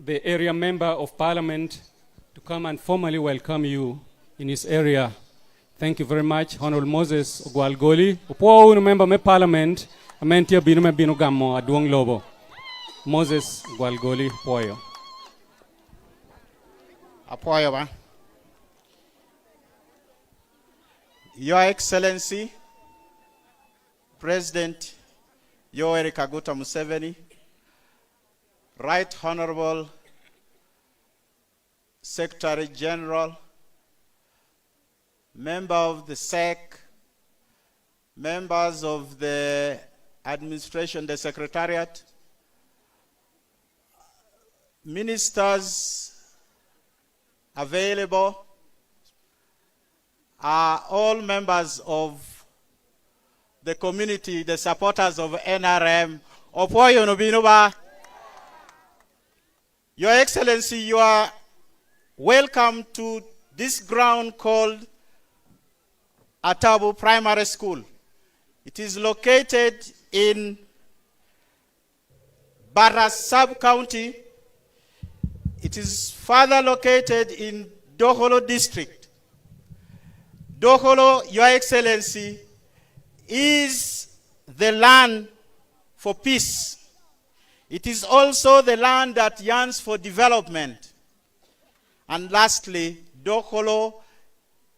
the area member of parliament to come and formally welcome you in his area. Thank you very much, Honorable Moses Ogwalgoli. Upo unu member me parliament, amentia binu me binu gammo Adong lobo. Moses Ogwalgoli poyo. Apoyo ba. Your Excellency, President Yoweri Kaguta Museveni, Right Honorable Secretary General, member of the SEC, members of the administration, the secretariat, ministers available, are all members of the community, the supporters of NRM. Opoyo Nobinuba. Your Excellency, you are welcome to this ground called Atabu Primary School. It is located in Barras Sub-County. It is further located in Dokolo District. Dokolo, Your Excellency, is the land for peace. It is also the land that yearns for development. And lastly, Dokolo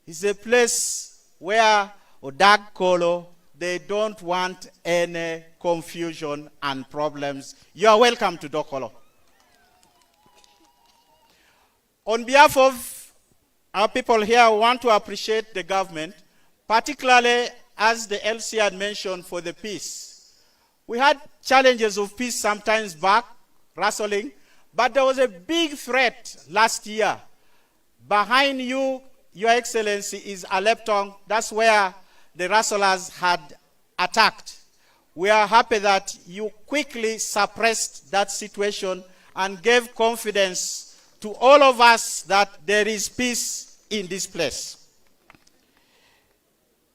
is a place where Dokolo, they don't want any confusion and problems. You are welcome to Dokolo. On behalf of our people here, I want to appreciate the government, particularly as the LC had mentioned, for the peace. We had challenges of peace sometimes back, wrestling, but there was a big threat last year. Behind you, Your Excellency, is Aleptong. That's where the rustlers had attacked. We are happy that you quickly suppressed that situation and gave confidence to all of us that there is peace in this place.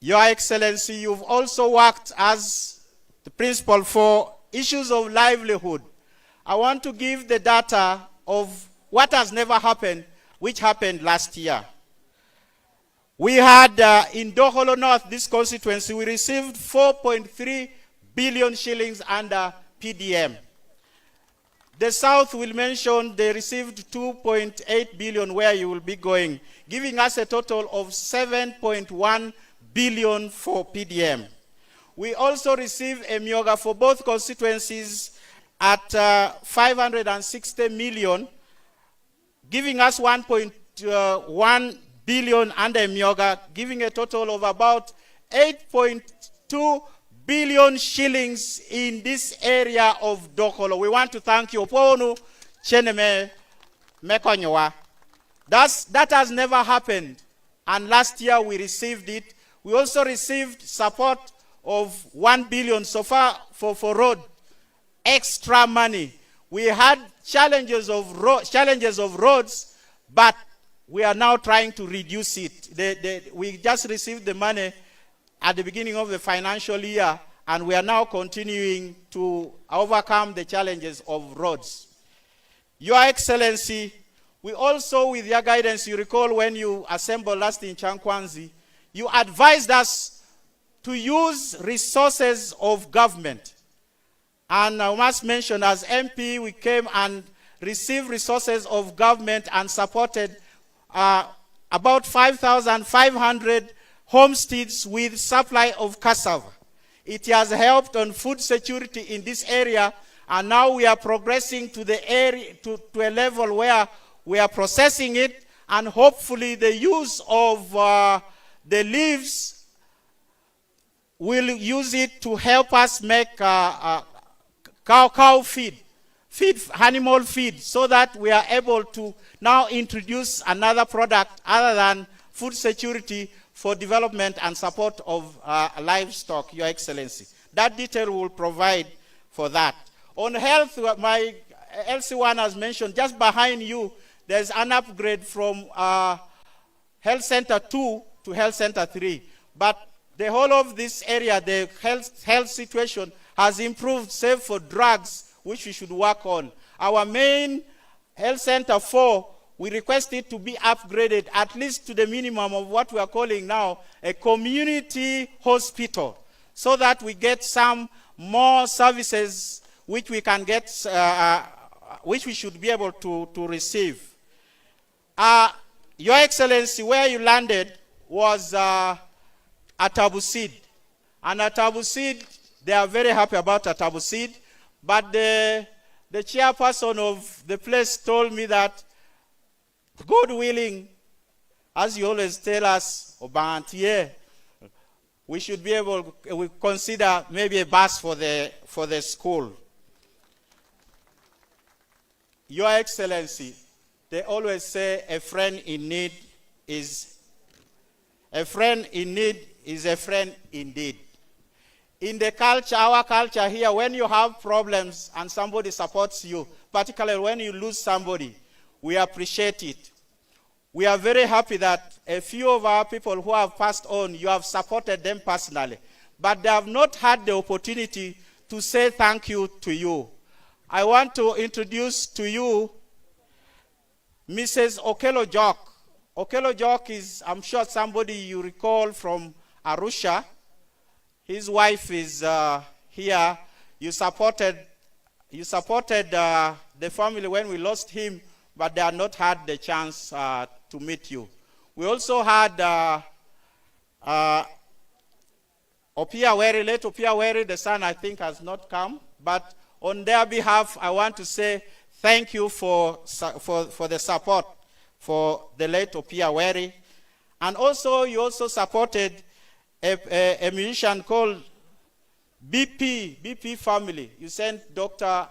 Your Excellency, you've also worked as the principal for issues of livelihood. I want to give the data of what has never happened, which happened last year. We had in Dokolo North, this constituency, we received 4.3 billion shillings under PDM. The South will mention they received 2.8 billion where you will be going, giving us a total of 7.1 billion for PDM. We also received a myoga for both constituencies at 560 million, giving us 1.1 billion under myoga, giving a total of about 8.2 billion shillings in this area of Dokolo. We want to thank you. That has never happened. And last year we received it. We also received support of 1 billion so far for road, extra money. We had challenges of roads, but we are now trying to reduce it. We just received the money at the beginning of the financial year, and we are now continuing to overcome the challenges of roads. Your Excellency, we also, with your guidance, you recall when you assembled last in Chankwanzi, you advised us to use resources of government. And I must mention, as MP, we came and received resources of government and supported about 5,500 homesteads with supply of cassava. It has helped on food security in this area, and now we are progressing to the area to a level where we are processing it, and hopefully the use of the leaves will use it to help us make cow feed, animal feed, so that we are able to now introduce another product other than food security for development and support of livestock, Your Excellency. That detail will provide for that. On health, my LC1 has mentioned, just behind you, there's an upgrade from Health Center 2 to Health Center 3. But the whole of this area, the health situation has improved, save for drugs, which we should work on. Our main Health Center 4, we request it to be upgraded at least to the minimum of what we are calling now a community hospital, so that we get some more services which we can get, which we should be able to receive. Your Excellency, where you landed was at Abusid. And at Abusid, they are very happy about Abusid, but the chairperson of the place told me that, God willing, as you always tell us, we should be able, we consider maybe a bus for the school. Your Excellency, they always say a friend in need is a friend indeed. In the culture, our culture here, when you have problems and somebody supports you, particularly when you lose somebody, we appreciate it. We are very happy that a few of our people who have passed on, you have supported them personally, but they have not had the opportunity to say thank you to you. I want to introduce to you Mrs. Okelo Jock. Okelo Jock is, I'm sure somebody you recall from Arusha. His wife is here. You supported the family when we lost him, but they had not had the chance to meet you. We also had Opia Weri, late Opia Weri, the son I think has not come, but on their behalf, I want to say thank you for the support for the late Opia Weri. And also, you also supported a musician called BP family. You sent Dr.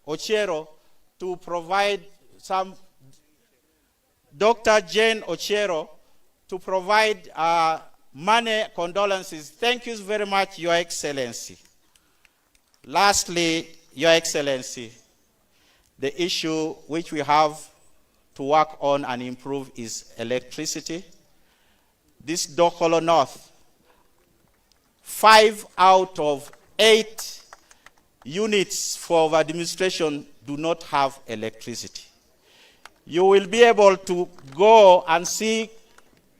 Ochero to provide some, Dr. Jane Ochero to provide money condolences. Thank you very much, Your Excellency. Lastly, Your Excellency, the issue which we have to work on and improve is electricity. This Dokolo North, 5 out of 8 units for administration do not have electricity. You will be able to go and see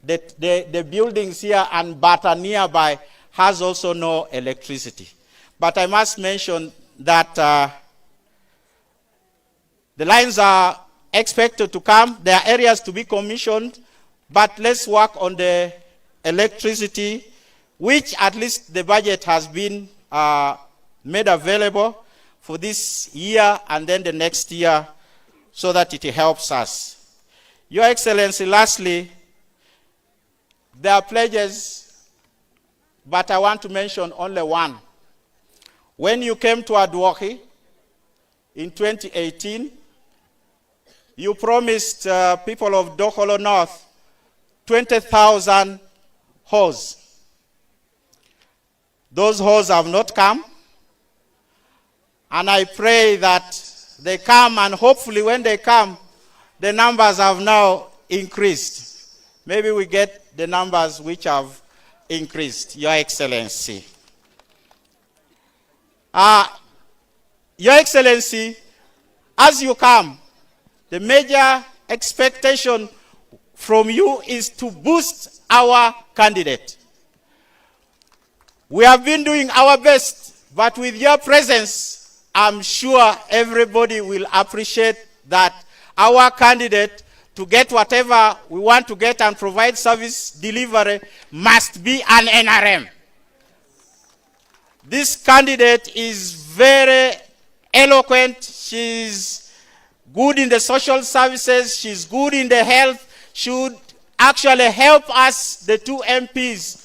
the buildings here, and Bata nearby has also no electricity. But I must mention that the lines are expected to come. There are areas to be commissioned, but let's work on the electricity, which at least the budget has been made available for this year and then the next year, so that it helps us. Your Excellency, lastly, there are pledges, but I want to mention only one. When you came to Adwoki in 2018, you promised people of Dokolo North 20,000 hose. Those hose have not come, and I pray that they come, and hopefully when they come, the numbers have now increased. Maybe we get the numbers which have increased, Your Excellency. Your Excellency, as you come, the major expectation from you is to boost our candidate. We have been doing our best, but with your presence, I'm sure everybody will appreciate that our candidate, to get whatever we want to get and provide service delivery, must be an NRM. This candidate is very eloquent. She's good in the social services. She's good in the health. She would actually help us, the two MPs,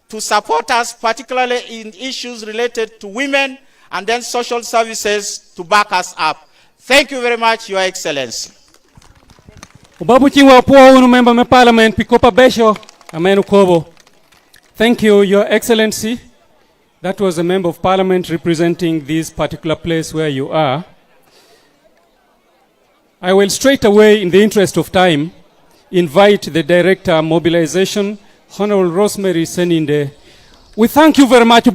to support us, particularly in issues related to women, and then social services to back us up. Thank you very much, Your Excellency. Member of Parliament, Pikopa Besho, Amenu Kobo. Thank you, Your Excellency. That was a Member of Parliament representing this particular place where you are. I will straight away, in the interest of time, invite the Director of Mobilization, Honorable Rosemary Seninde. We thank you very much.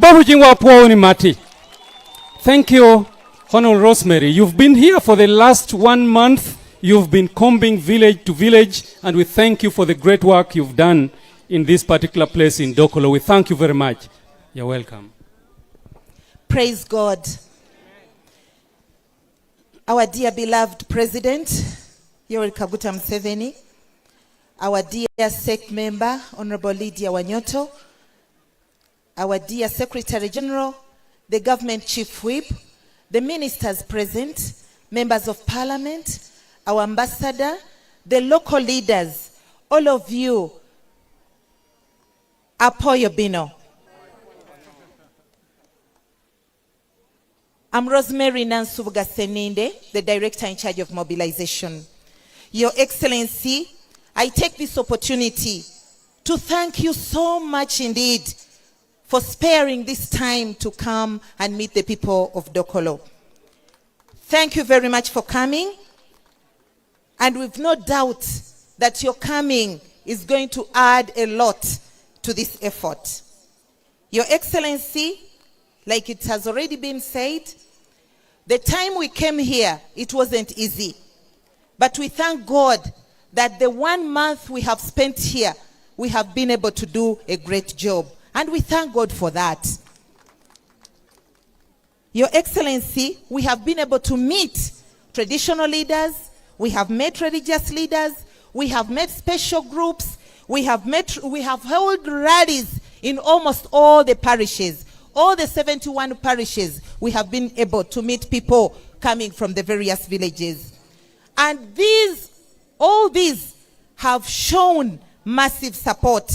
Thank you Honorable Rosemary, you've been here for the last 1 month. You've been combing village to village, and we thank you for the great work you've done in this particular place in Dokolo. We thank you very much. You're welcome. Praise God. Our dear beloved President, Yoweri Kaguta Museveni, our dear SEC member, Honorable Lydia Wanyoto, our dear Secretary General, the Government Chief Whip, the ministers present, members of Parliament, our ambassador, the local leaders, all of you, Apoyo Bino. I'm Rosemary Nansubuga Seninde, the Director in charge of mobilization. Your Excellency, I take this opportunity to thank you so much indeed for sparing this time to come and meet the people of Dokolo. Thank you very much for coming, and we've no doubt that your coming is going to add a lot to this effort. Your Excellency, like it has already been said, the time we came here, it wasn't easy. But we thank God that the 1 month we have spent here, we have been able to do a great job. And we thank God for that. Your Excellency, we have been able to meet traditional leaders, we have met religious leaders, we have met special groups, we have held rallies in almost all the parishes. All the 71 parishes, we have been able to meet people coming from the various villages. And all these have shown massive support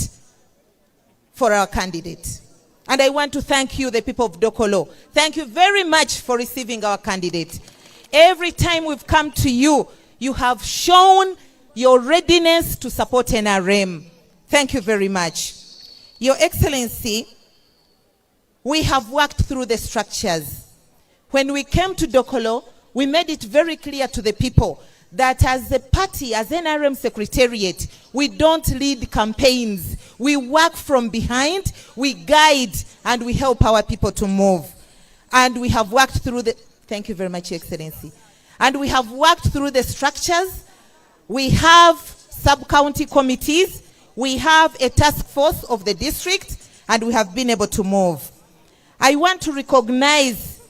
for our candidate. And I want to thank you, the people of Dokolo. Thank you very much for receiving our candidate. Every time we've come to you, you have shown your readiness to support NRM. Thank you very much. Your Excellency, we have worked through the structures. When we came to Dokolo, we made it very clear to the people that as a party, as NRM Secretariat, we don't lead campaigns. We work from behind, we guide, and we help our people to move. And we have worked through the, thank you very much, Your Excellency. And we have worked through the structures. We have sub-county committees. We have a task force of the district, and we have been able to move. I want to recognize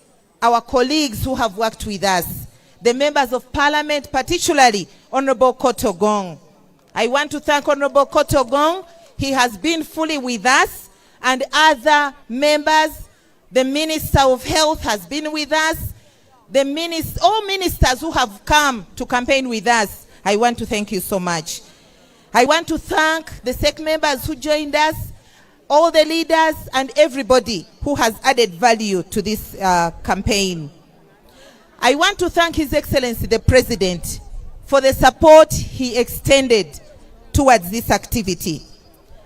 our colleagues who have worked with us, the members of Parliament, particularly Honorable Kotogong. I want to thank Honorable Kotogong. He has been fully with us, and other members. The Minister of Health has been with us. All ministers who have come to campaign with us, I want to thank you so much. I want to thank the SEC members who joined us, all the leaders, and everybody who has added value to this campaign. I want to thank His Excellency the President for the support he extended towards this activity.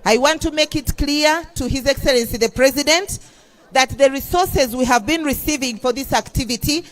I want to make it clear to His Excellency the President that the resources we have been receiving for this activity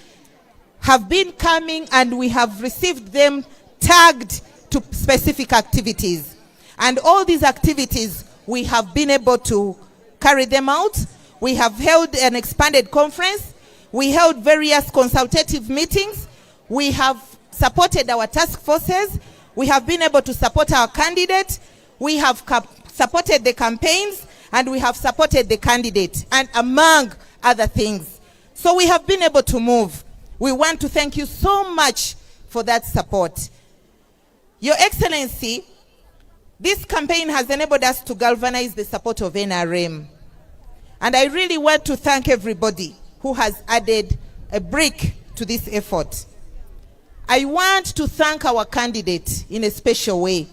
have been coming, and we have received them tagged to specific activities. And all these activities, we have been able to carry them out. We have held an expanded conference. We held various consultative meetings. We have supported our task forces. We have been able to support our candidate. We have supported the campaigns, and we have supported the candidate, and among other things. So we have been able to move. We want to thank you so much for that support. Your Excellency, this campaign has enabled us to galvanize the support of NRM. And I really want to thank everybody who has added a brick to this effort. I want to thank our candidate in a special way.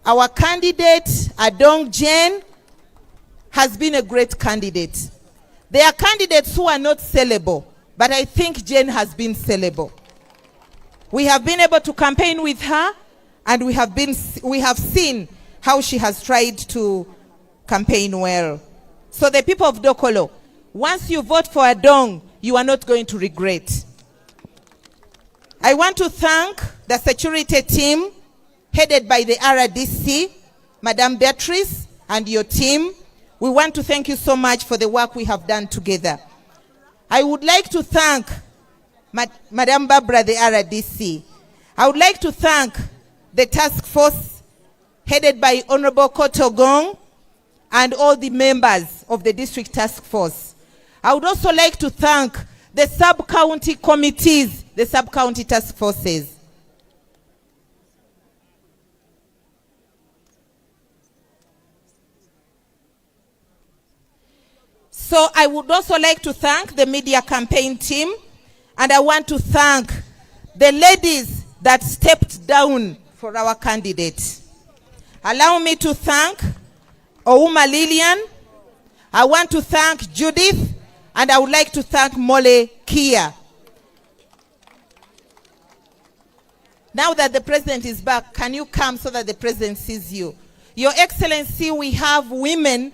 Our candidate, Adong Jane, has been a great candidate. There are candidates who are not sellable, but I think Jane has been sellable. We have been able to campaign with her, and we have seen how she has tried to campaign well. So the people of Dokolo, once you vote for Adong, you are not going to regret. I want to thank the security team headed by the RDC, Madam Beatrice, and your team. We want to thank you so much for the work we have done together. I would like to thank Madam Barbara, the RDC. I would like to thank the task force headed by Honorable Kotogong and all the members of the district task force. I would also like to thank the sub-county committees, the sub-county task forces. So I would also like to thank the media campaign team, and I want to thank the ladies that stepped down for our candidate. Allow me to thank Ouma Lillian. I want to thank Judith, and I would like to thank Mole Kia. Now that the president is back, can you come so that the president sees you? Your Excellency, we have women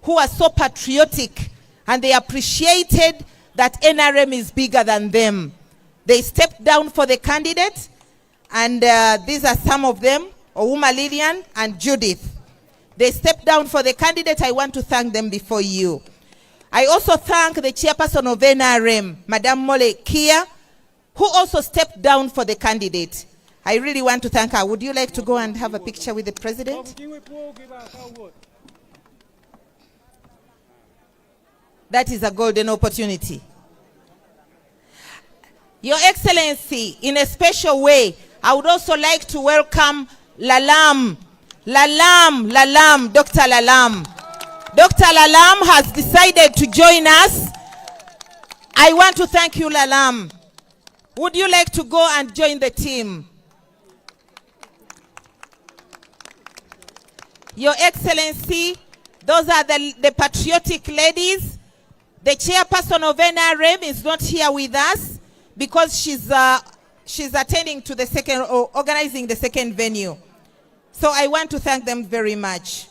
who are so patriotic, and they appreciated that NRM is bigger than them. They stepped down for the candidate, and these are some of them, Ouma Lillian and Judith. They stepped down for the candidate. I want to thank them before you. I also thank the chairperson of NRM, Madam Mole Kia, who also stepped down for the candidate. I really want to thank her. Would you like to go and have a picture with the president? That is a golden opportunity. Your Excellency, in a special way, I would also like to welcome Lalam, Dr. Lalam. Dr. Lalam has decided to join us. I want to thank you, Lalam. Would you like to go and join the team? Your Excellency, those are the patriotic ladies. The chairperson of NRM is not here with us because she's attending to the second, or organizing the second venue. So I want to thank them very much.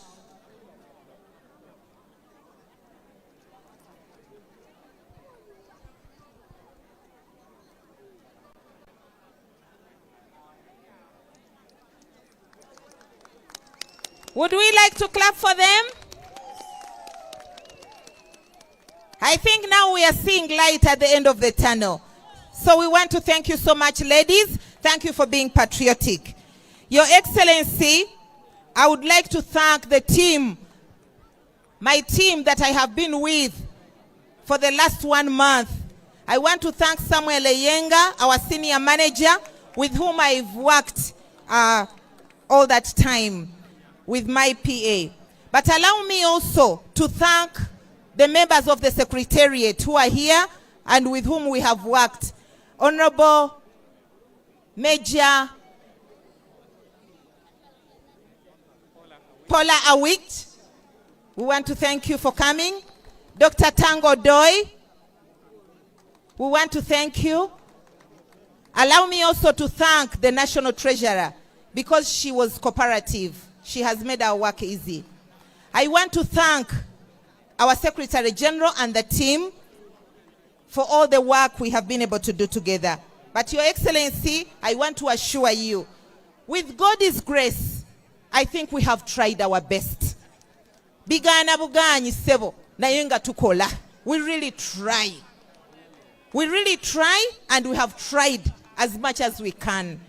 Would we like to clap for them? I think now we are seeing light at the end of the tunnel. So we want to thank you so much, ladies. Thank you for being patriotic. Your Excellency, I would like to thank the team, my team that I have been with for the last 1 month. I want to thank Samuel Eyenga, our senior manager, with whom I've worked all that time with my PA. But allow me also to thank the members of the Secretariat who are here and with whom we have worked. Honorable Major Paula Awit, we want to thank you for coming. Dr. Tango Doi, we want to thank you. Allow me also to thank the National Treasurer because she was cooperative. She has made our work easy. I want to thank our Secretary General and the team for all the work we have been able to do together. But Your Excellency, I want to assure you, with God's grace, I think we have tried our best. Bigana buganyi sebo na yenga tukola. We really try. We really try, and we have tried as much as we can.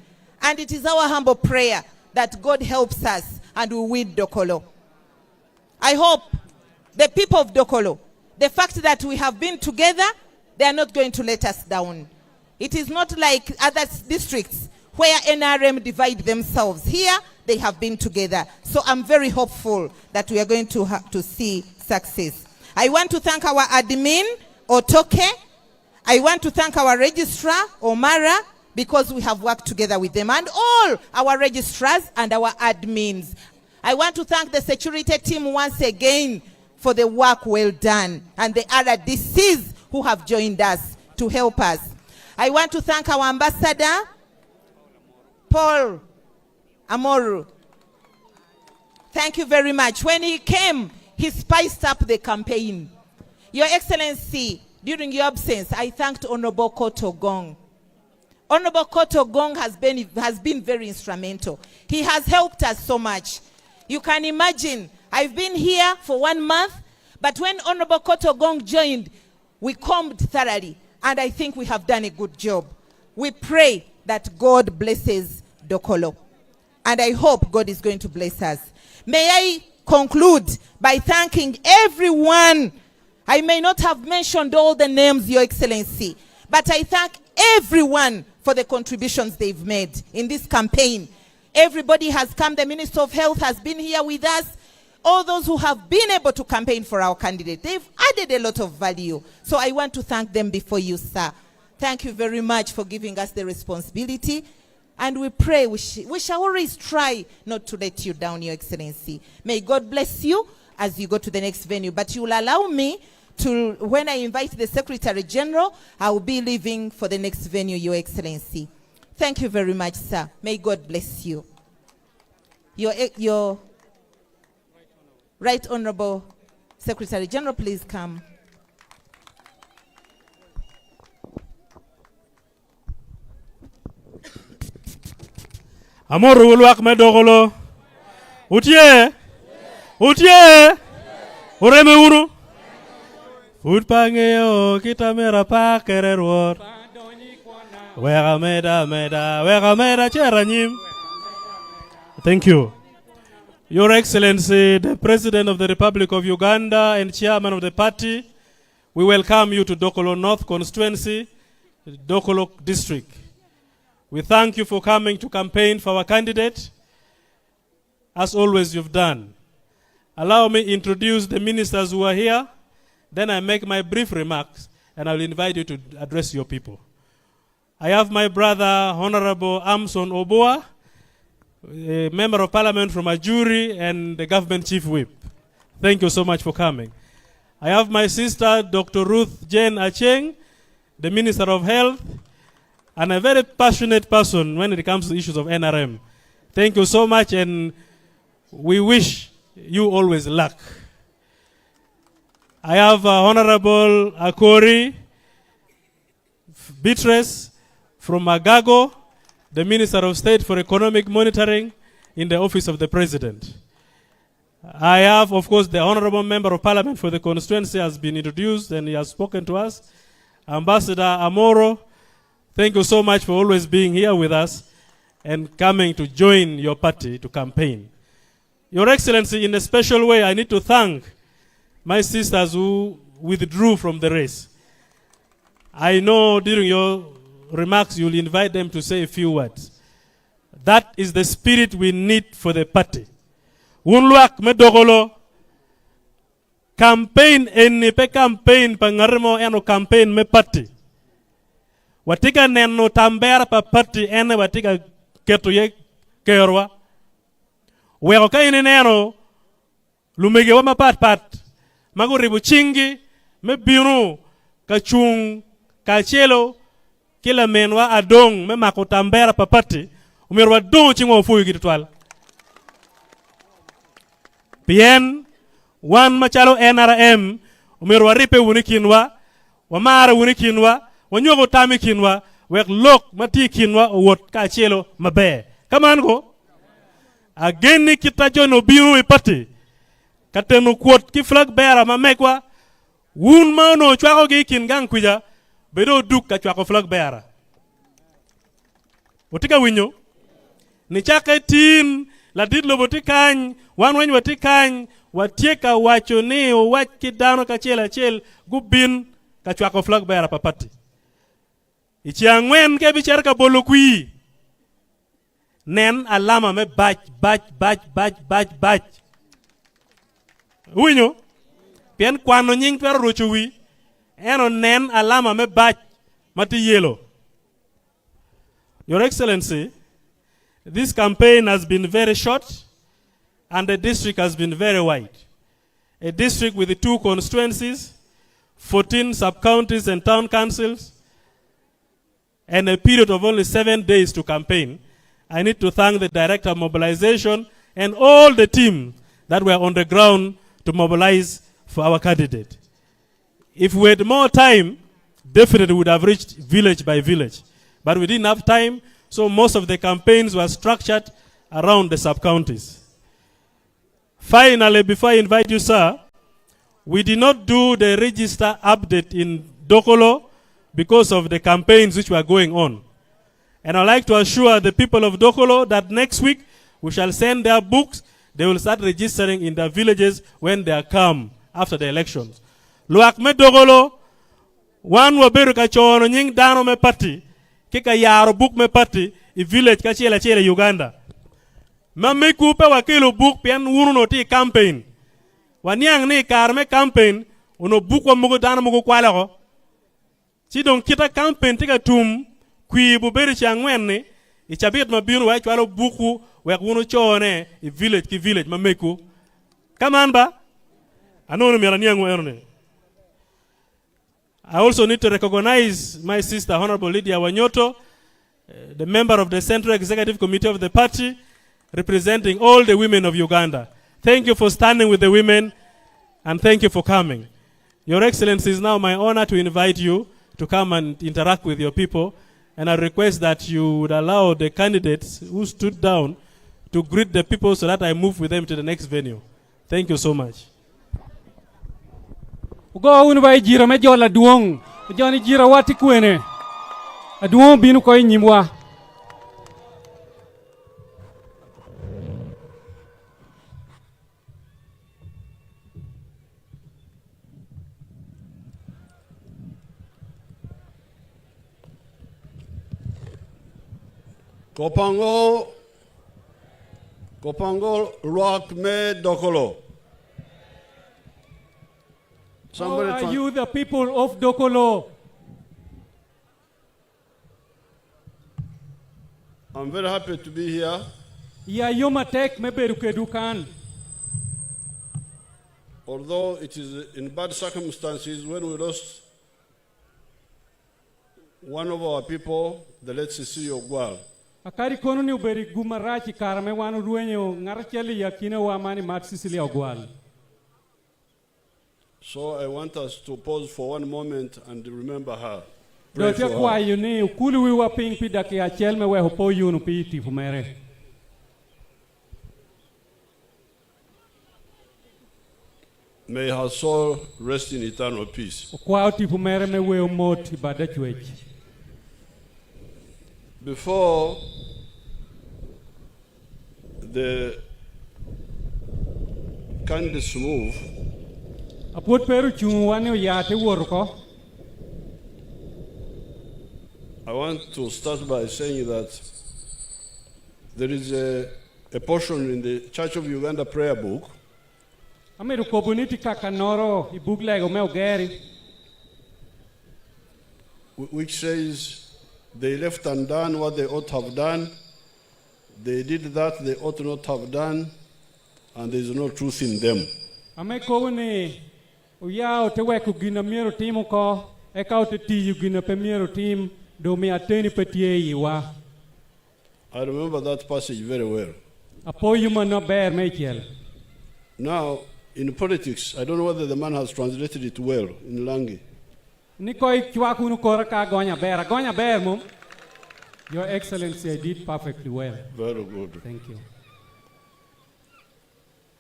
And it is our humble prayer that God helps us and we win Dokolo. I hope the people of Dokolo, the fact that we have been together, they are not going to let us down. It is not like other districts where NRM divide themselves. Here, they have been together. So I'm very hopeful that we are going to see success. I want to thank our admin, Otoke. I want to thank our registrar, Omara, because we have worked together with them, and all our registrars and our admins. I want to thank the security team once again for the work well done, and the other DCs who have joined us to help us. I want to thank our ambassador, Paul Amoru. Thank you very much. When he came, he spiced up the campaign. Your Excellency, during your absence, I thanked Honorable Kotogong. Honorable Kotogong has been very instrumental. He has helped us so much. You can imagine, I've been here for 1 month, but when Honorable Kotogong joined, we combed thoroughly. And I think we have done a good job. We pray that God blesses Dokolo. And I hope God is going to bless us. May I conclude by thanking everyone. I may not have mentioned all the names, Your Excellency, but I thank everyone for the contributions they've made in this campaign. Everybody has come. The Minister of Health has been here with us. All those who have been able to campaign for our candidate, they've added a lot of value. So I want to thank them before you, sir. Thank you very much for giving us the responsibility. And we pray, we shall always try not to let you down, Your Excellency. May God bless you as you go to the next venue. But you will allow me to, when I invite the Secretary General, I will be leaving for the next venue, Your Excellency. Thank you very much, sir. May God bless you. Your Right Honorable Secretary General, please come. Amor ulwak me Dokolo. Utie? Utie? Ureme unu? Utpangeo kita mera pa kererwor. Wega meda cheranyim. Thank you. Your Excellency, the President of the Republic of Uganda and Chairman of the party, we welcome you to Dokolo North Constituency, Dokolo District. We thank you for coming to campaign for our candidate, as always you've done. Allow me to introduce the ministers who are here, then I make my brief remarks, and I will invite you to address your people. I have my brother, Honorable Amson Oboa, a member of parliament from Ajuri and the government chief whip. Thank you so much for coming. I have my sister, Dr. Ruth Jane Acheng, the Minister of Health, and a very passionate person when it comes to issues of NRM. Thank you so much, and we wish you always luck. I have Honorable Akori Beatrice from Magago, the Minister of State for Economic Monitoring in the Office of the President. I have, of course, the Honorable Member of Parliament for the constituency has been introduced and he has spoken to us. Ambassador Amoro, thank you so much for always being here with us and coming to join your party to campaign. Your Excellency, in a special way, I need to thank my sisters who withdrew from the race. I know during your remarks you'll invite them to say a few words. That is the spirit we need for the party. Unluak me Dokolo campaign eni pe campaign pa ngarmo eno campaign me party. Watika neno tambera pa party ene watika ketu ye kerwa. Weko ka ine neno lumege wa pat maguribu chingi me binu ka chung ka chelo kila menwa Adong me makotambera pa party umerwa don chingo fuyu gitwala. Bien, wan machalo NRM, umerwa ripe unikinwa, wamara unikinwa, wanyogo tami kinwa, wek lok mati kinwa wot ka chelo mabe. Kaman go? Ageni kita jono biru ipati. Katenu kwot ki flag bearer mamekwa, wun mano chwako gi kingang kuja, bedo duk ka chwako flag bearer. Utika winyo, ni chake tin, la didlo botikany, wanwany watikany, watieka wacho ni wach kidano ka chel gubin ka chwako flag bearer papati. Ichi angwen ke bichar ka bolo kui. Nen alama me bach. Winyo, pien kwano nying pero rocho wi, eno nen alama me bach mati yellow. Your Excellency, this campaign has been very short and the district has been very wide. A district with 2 constituencies, 14 sub-counties and town councils, and a period of only 7 days to campaign. I need to thank the Director of Mobilization and all the team that were on the ground to mobilize for our candidate. If we had more time, definitely we would have reached village by village. But we didn't have time, so most of the campaigns were structured around the sub-counties. Finally, before I invite you, sir, we did not do the register update in Dokolo because of the campaigns which were going on. And I'd like to assure the people of Dokolo that next week we shall send their books. They will start registering in their villages when they are come after the elections. Luak me Dokolo, wan waberu ka chono nying dano me party, kika yaro book me party, I village ka chela Uganda. Ma me kupe wakilo book pian wunu no ti campaign. Wanyang ni karme campaign, uno book wa mugo dano mugo kwala ko. Si don kita campaign tika tum, kui buberi changwen ni, ichabit mabinu wa chwalo buku, wek wunu chone, I village ki village, ma meku. Kaman ba? Ano mi ananyang werne. I also need to recognize my sister, Honorable Lydia Wanyoto, the member of the Central Executive Committee of the party, representing all the women of Uganda. Thank you for standing with the women, and thank you for coming. Your Excellency, it's now my honor to invite you to come and interact with your people, and I request that you would allow the candidates who stood down to greet the people so that I move with them to the next venue. Thank you so much. Ugo unu bai jira me jola duong, joni jira wati kwene. Aduong binu ko nyimwa. Kopango Rock Me Dokolo. How are you, the people of Dokolo? I'm very happy to be here. Ya yoma tek me beruke dukan. Although it is in bad circumstances when we lost one of our people, the late Cecilio Gwal. Akari kono ni uberi gumarachi karame wanu ruenyo ngaracheli yakine wa mani mat Cecilia Ogwal. So I want us to pause for one moment and remember her. Pray Dote for kwa her. yuni ukulu wiwa ping pida ki achel me we hopo yunu pi tifumere. May her soul rest in eternal peace. Kwa tifumere me we umot ibada chwech. Before the candidates move, Apot peru chungwane yate worko. I want to start by saying that there is a portion in the Church of Uganda prayer book Ameru kobuniti kakanoro ibuglego me ogeri. which says they left undone what they ought to have done, they did that they ought not have done, and there is no truth in them. Ame kobuni uyao te weku gina miero timo ko eka te tiyu gina pe miero tim do me ateni petie yiwa. I remember that passage very well. Apo yuma no bear mechiel. Now, in politics, I don't know whether the man has translated it well in Langi. Nikoi chwakunu koraka gonya bear mum. Your Excellency, I did perfectly well. Very good. Thank you.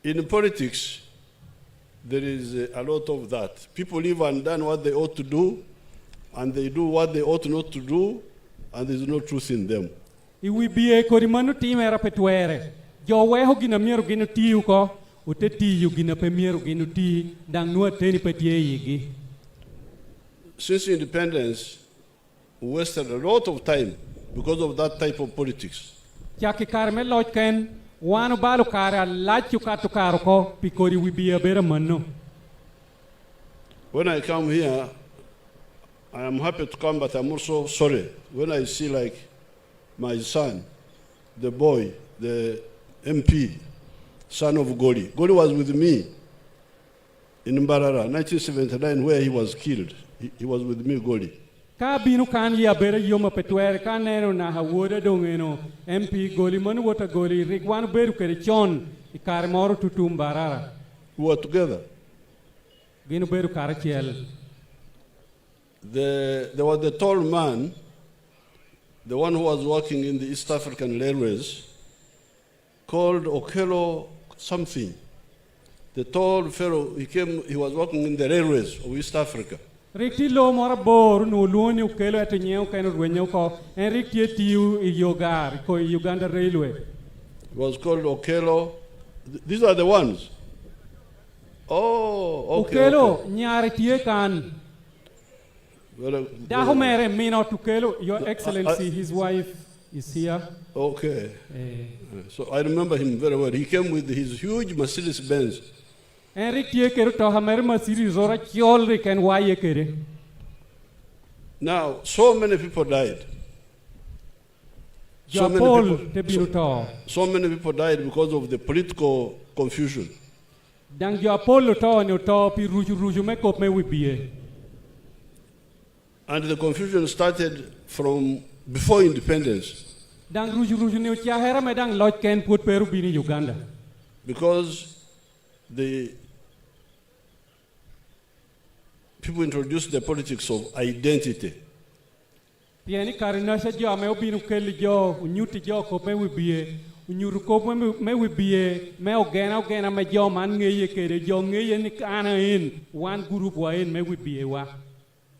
In politics, there is a lot of that. People live undone what they ought to do, and they do what they ought not to do, and there is no truth in them. Iwi bie korimanu tim era petuere. Jo weho gina miero gina tiyu ko, ute tiyu gina pe miero gina ti dang nua teni petie yigi. Since independence, we wasted a lot of time because of that type of politics. Chaki karme loj ken, wanu balu kare lachu katu ko, pikori wi bie bera manu. When I come here, I am happy to come, but I'm also sorry when I see like my son, the boy, the MP, son of Goli. Goli was with me in Mbarara, 1979, where he was killed. He was with me, Goli. Ka binu kan ya bera yoma petuere kan nero na hawoda dongeno MP Goli manu wota Goli rik wanu beru kere chon ikare moro tutum barara. We were together. Ginu beru kare chiel. There was the tall man, the one who was working in the East African Railways, called Dokolo something. The tall fellow, he was working in the railways of East Africa. Riktilo mora bor no luoni ukelo atinyeo kaino rwenyo ko enriktie tiu yogar ko Uganda Railway. It was called Okelo. These are the ones. Oh, okay. Ukelo nyari tie kan. Well, Daho mere mino tukelo, Your Excellency, his wife is here. okay. So I remember him very well. He came with his huge Mercedes Benz. Enriktie kero to hamere masiri zora chiolri ken waye kere. Now, so many people died. So many people died because of the political confusion. Dang jo Apollo to ne to pi ruju me kop me wibie. And the confusion started from before independence. Dang ruju ne chia hera me dang loj ken put peru bini Uganda. Because the people introduced the politics of identity. Pieni karina sha jo me obinu keli jo unyuti jo kop me wibie. Unyuru kop me wibie me ogena me jo man ngeye kere jo ngeye ni kana in one group wa in me wibie wa.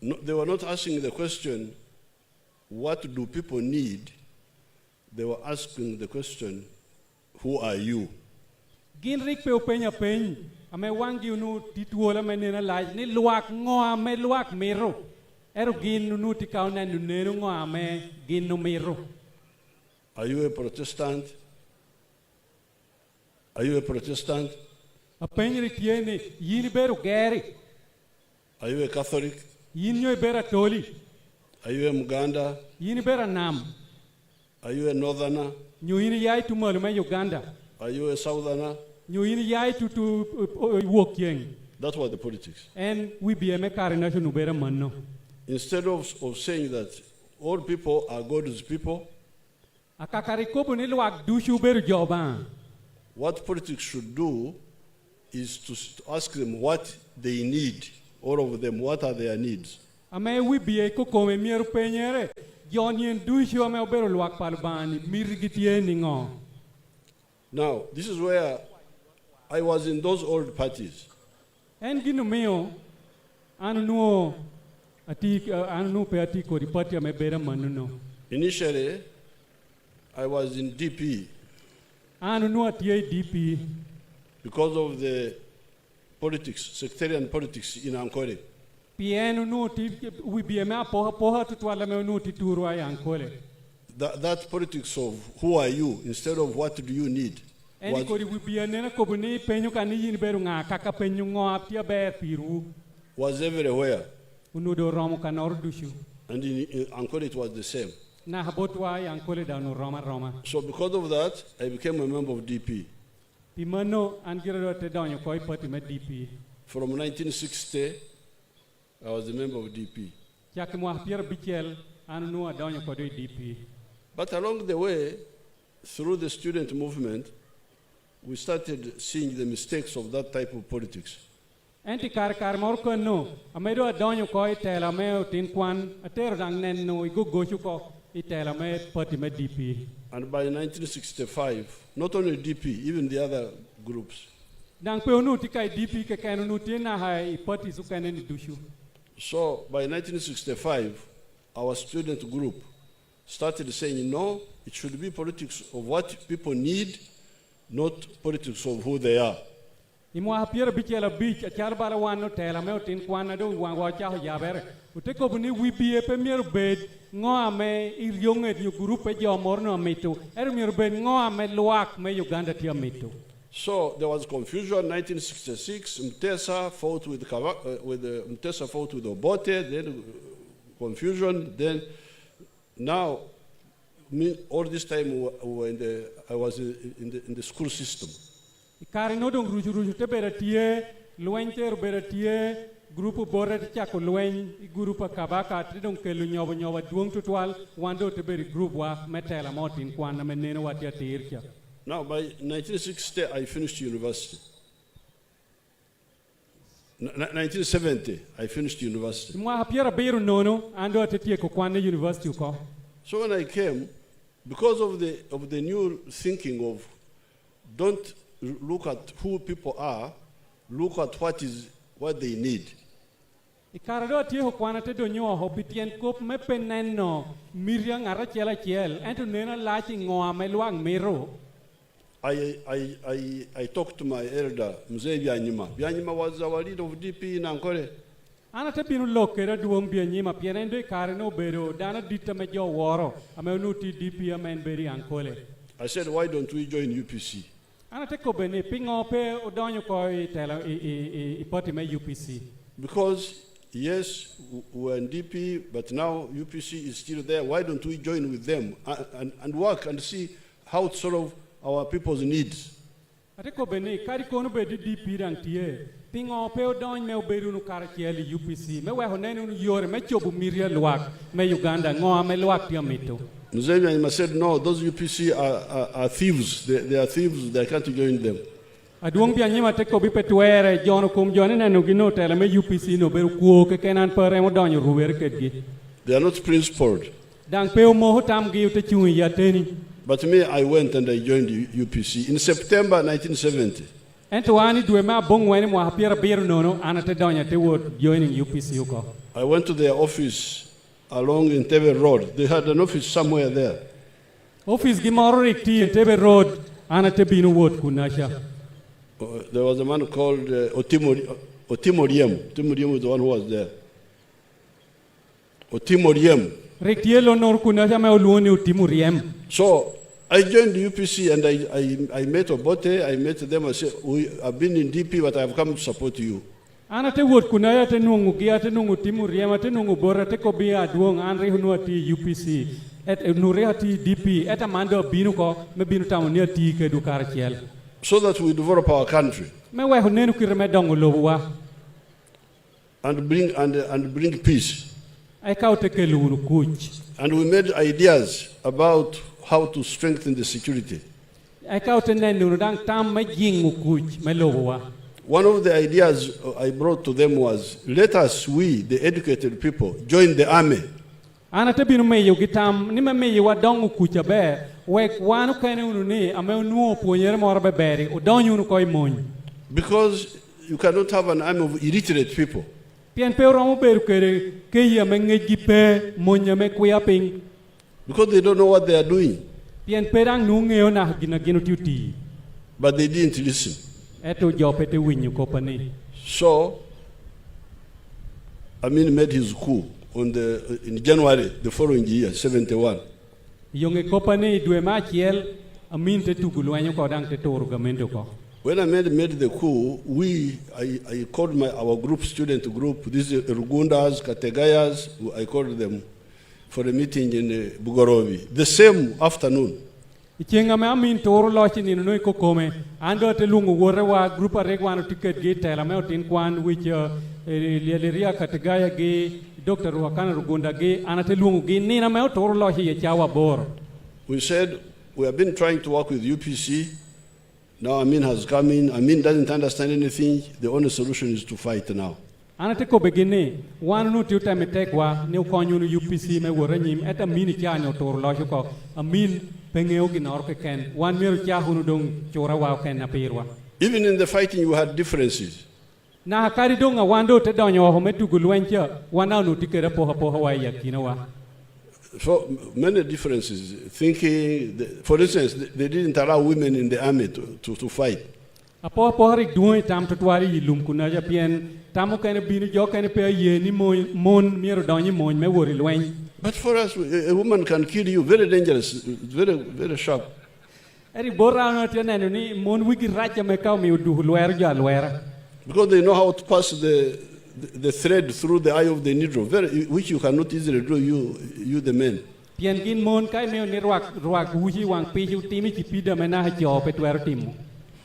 No, they were not asking the question, what do people need? They were asking the question, who are you? Gin rik pe openya peny ame wangi unu tituola me nena laj ni luak ngoa me luak miro ero gin unu tikau na nenu ngoa me gin no miro. Are you a Protestant? Are you a Protestant? A peny rik yeni yini beru geri. Are you a Catholic? Yini nyo bera toli. Are you a Muganda? Yini bera nam. Are you a Northerner? Nyo yini yai tu malu me Uganda. Are you a Southerner? Nyo yini yai tu wok yeng. That was the politics. And we be a me karina shu nubera manno. Instead of saying that all people are God's people, Akakarikopu ni luak dushu beru joban. what politics should do is to ask them what they need. All of them, what are their needs? Ame we be a kokome mieru penyere. Jonien dushu ame oberu luak palbani mirgitie ningo. Now, this is where I was in those old parties. En ginu meo anu nuo anu nu pe ati ko ripati ame bera manuno. Initially, I was in DP Anu nu ati DP because of the politics, sectarian politics in Ankole. pienu nu ti we be me poha tu twala me nu ti turu ay ankole. That politics of who are you instead of what do you need En ko ri we be ne ko buni penyu kan yin beru nga kaka penyu ngo aptia ber piru. was everywhere. Unu do romo kanor dushu. And in Ankole it was the same. Na habotwa ay ankole da no Roma. So because of that, I became a member of DP. Pi mano an giro te donyo ko ipati me DP. From 1960, I was a member of DP. Yak mo pier bikel anu nu adonyo ko do DP. But along the way, through the student movement, we started seeing the mistakes of that type of politics. Enti kar mor ko no amedo adonyo ko itela me tin kwan atero dang nen no igu goshu ko itela me pati me DP. And by 1965, not only DP, even the other groups. Dang pe onu tikai DP ke kanu nu tina hai pati su kanen dushu. So by 1965, our student group started saying, no, it should be politics of what people need, not politics of who they are. Imo hapiera bichela bich achar bara wano tela me tin kwan ado wa cha yabere. Uteko buni wibi e premier bed ngo ame iryonget yu group e jo morno mitu. Mier bed ngo ame luak me Uganda tia mitu. So there was confusion. 1966, Mtesa fought with Mtesa fought with Obote. Then confusion. Then now, all this time I was in the school system. Kari no dong ruju te beratie luente beratie grupo boret cha ko luen grupo kabaka te dong kelu nyoba duong tutwal wando te beri group wa metela motin kwana meneno watia tirkia. Now by 1960 I finished university. 1970 I finished university. Mwa hapiera beru nono ando atetie ko kwana university ko. So when I came, because of the new thinking of don't look at who people are, look at what they need. Ikarado tie hokwana te donyo hobitien kop me peneno miriang ara chela chel ento nena lachi ngoa me luang mero. I talked to my elder, Museveni Byanyima. Byanyima was our leader of DP in Ankole. Ana te binu lokera duong Byanyima pienendo ikareno bero dana dita me jo woro ame unuti DP amen beri ankole. I said, why don't we join UPC? Ana te kobene pingo pe odonyo koi tela ipoti me UPC. Because yes, we're in DP, but now UPC is still there. Why don't we join with them and work and see how to solve our people's needs? Ate kobene kari kono be DP rang tie pingo pe odonyo me oberu no karachieli UPC me we honenu yore me chobu miria luak me Uganda ngoa me luak tiamito. Museveni said, no, those UPC are thieves. They are thieves. They can't join them. Adong Byanyima te kobi petuere jono kum jone nenu gino tele me UPC no beru kuo ke kenan pere mo donyo ruwer kedgi. They are not principled. Dang pe mo tam gi te chui ya teni. But me, I went and I joined UPC in September 1970. Ento ani due ma bong weni mo hapira biru nono ana te donya te would joining UPC uko. I went to their office along in Tebe Road. They had an office somewhere there. Office gi moro rikti in Tebe Road ana te binu would kunasha. There was a man called Otimoriem. Otimoriem was the one who was there. Otimoriem. Riktielo nor kunasha me oluoni Otimoriem. So I joined the UPC and I met Obote. I met them. I said, we have been in DP, but I have come to support you. Ana te would kunaya te nungu gia te nungu Otimoriem te nungu bora te kobi Adong anre hunuati UPC. Et nuriati DP et amando binu ko me binu tamonia ti ke du karachiel. So that we develop our country and bring peace. And we made ideas about how to strengthen the security. One of the ideas I brought to them was, let us, we, the educated people, join the army. Ana te binu meyo gitam ni me meyo wa dongu kucha be wek wanu kene unu ni ame unu puonyere mora be beri udonyu unu koi monyu. Because you cannot have an army of illiterate people. Pien pe romo beru kere ke ya mengeji pe monya me kuya ping. Because they don't know what they are doing. Pien pe rang nu ngeo na gina gino tiuti. But they didn't listen. Eto jope te winyu kopani. So Amin made his coup in January the following year, 71. Yonge kopani due machiel Amin te tugulwanyo ko dang te toru gamendo ko. When I made the coup, I called our group, student group, these Rugundas, Kategayas, I called them for a meeting in Bugorobi. The same afternoon. Ichenga me Amin toru lochi ni no ko kome ando te lungu wore wa group regwano ticket ge tela me otin kwan which Lialeria Kategaya ge Dr. Wakana Rugunda ge anate lungu ge ni na me toru lochi ye chawa bor. We said we have been trying to work with UPC. Now Amin has come in. Amin doesn't understand anything. The only solution is to fight now. Anate ko begini wan nu tiu time tekwa ne ko nyunu UPC me wore nyim eta mini cha nyo toru lochi ko Amin pengeo ginor ke ken wan miru cha hunu dong chora wa ken na pirwa. Even in the fighting you had differences. Na kari donga wando te donyo ho metu gulwencha wana nu tikere poha wa yakinawa. So many differences. Thinking, for instance, they didn't allow women in the army to fight. Apo rik duoi tam tutwari ilum kuna ja pien tamu kene bini jo kene pe ye ni mon miru donyi mon me wori lwen. But for us, a woman can kill you. Very dangerous, very very sharp. Eri borra no tiene ni mon wiki racha me ka mi du lwer ja lwer. Because they know how to pass the thread through the eye of the needle, which you cannot easily do, you the men. Pien gin mon kai me ni ruak wuji wang pi ju timi ki pida me na jo pe twer timu.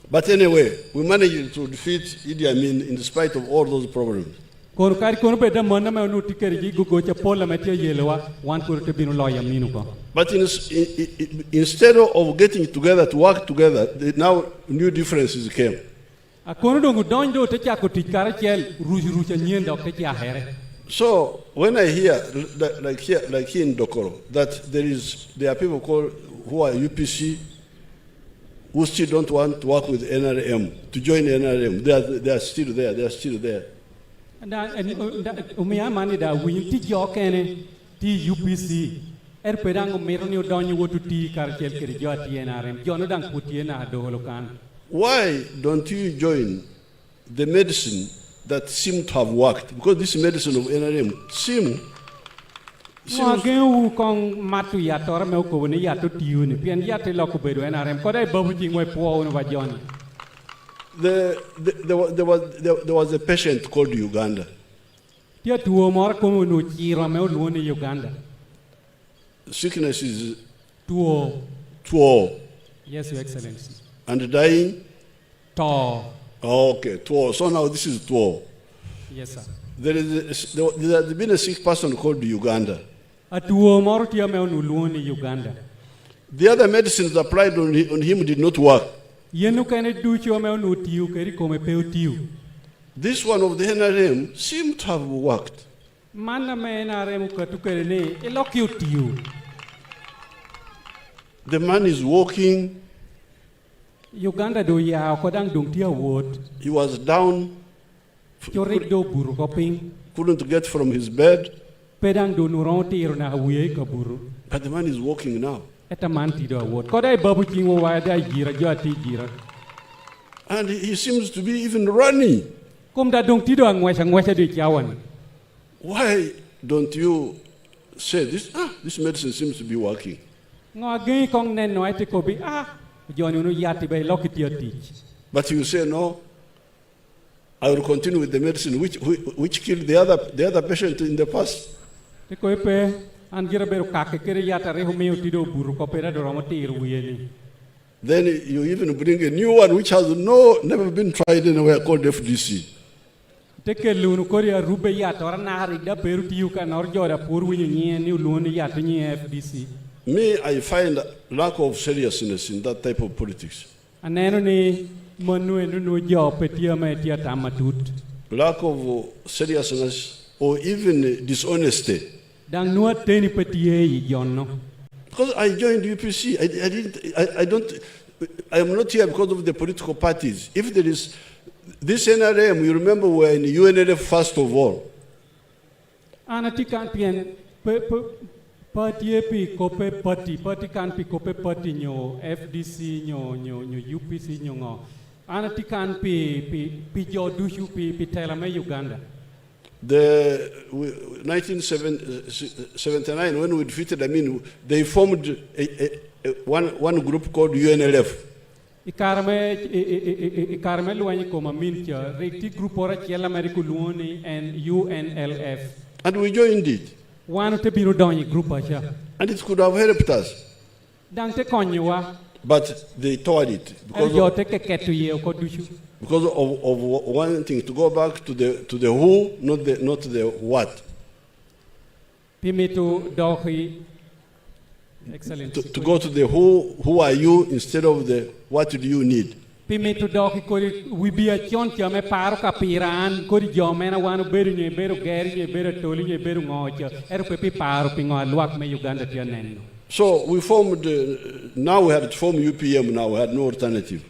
But anyway, we managed to defeat Idi Amin in spite of all those problems. Kor kari kono pe da mona me nu tikeri gi gugo cha pola me te yelewa wan kur te binu loya minu ko. But instead of getting together to work together, now new differences came. Akono dongu donjo te cha ko tikara chel ruja nyen dok te cha here. So when I hear like here in Dokolo that there are people who are UPC who still don't want to work with NRM, to join NRM, they are still there. Umia mani da win ti jokene ti UPC. Pedang meroni donyu wotu ti karchel kiri joti NRM. Jono dang puti na Dokolo kan. Why don't you join the medicine that seem to have worked? Because this medicine of NRM seems Ngageu kong matu ya tora me ko ni ya to tiu ni pian ya te loko bedo NRM ko dai babu jingwe po no vajoni. There was a patient called Uganda. Tia tuo mor ko no chiro me lo ni Uganda. Sickness is Tuo. Yes, Your Excellency. And dying? To. Okay, tuo. So now this is tuo. Yes, sir. There has been a sick person called Uganda. A tuo mor tia me no lo ni Uganda. The other medicines applied on him did not work. Yenu kane du chio me no tiu keri ko me peu tiu. This one of the NRM seemed to have worked. Mana me NRM ko tu kere ne elokio tiu. The man is walking. Uganda do ya ko dang dung tia wot. He was down. Chorek do buru ko ping. Couldn't get from his bed. Pedang do nuronti irna hawiye ka buru. But the man is walking now. Eta man ti do wot. Ko dai babu jingo wa dai gira joti gira. And he seems to be even running. Kom da dung ti do ngwesa de chawan. Why don't you say this? This medicine seems to be working. Ngagi kong nen no ate ko bi joni no yati be lokiti tich. But you say no. I will continue with the medicine which killed the other patient in the past. Te ko pe an gira beru kake kere yata reho me ti do buru ko pera do ramati iruyeni. Then you even bring a new one which has never been tried anywhere called FDC. Teke lunu koria rube yata ora na hari da peru tiu ka nor jora puru ni ni lunu yata ni FDC. Me, I find lack of seriousness in that type of politics. Aneno ni manu enu no jo petia me tia tamatut. Lack of seriousness or even dishonesty. Dang no teni petie yi jonno. Because I joined UPC, I am not here because of the political parties. If there is this NRM, you remember we were in UNLF first of all. Anati kan pien parti pi kope parti kan pi kope parti nyo FDC nyo UPC nyo ngo. Anati kan pi jo dushu pi telame Uganda. The 1979 when we defeated they formed one group called UNLF. Ikarme luani koma mincha rekti group ora chiela America luoni and UNLF. And we joined it. One te biro doni group acha. And it could have helped us. Dang te konyowa. But they tore it because of wanting to go back to the who, not the what. Excellent. To go to the who are you instead of the what do you need. Pimito doki kori wibia chon chame paro kapiran kori jomena wanu beru nye beru geri nye beru toli nye beru ngocha eru pepi paro pingo luak me Uganda tianeno. So we formed, now we had to form UPM now, we had no alternative.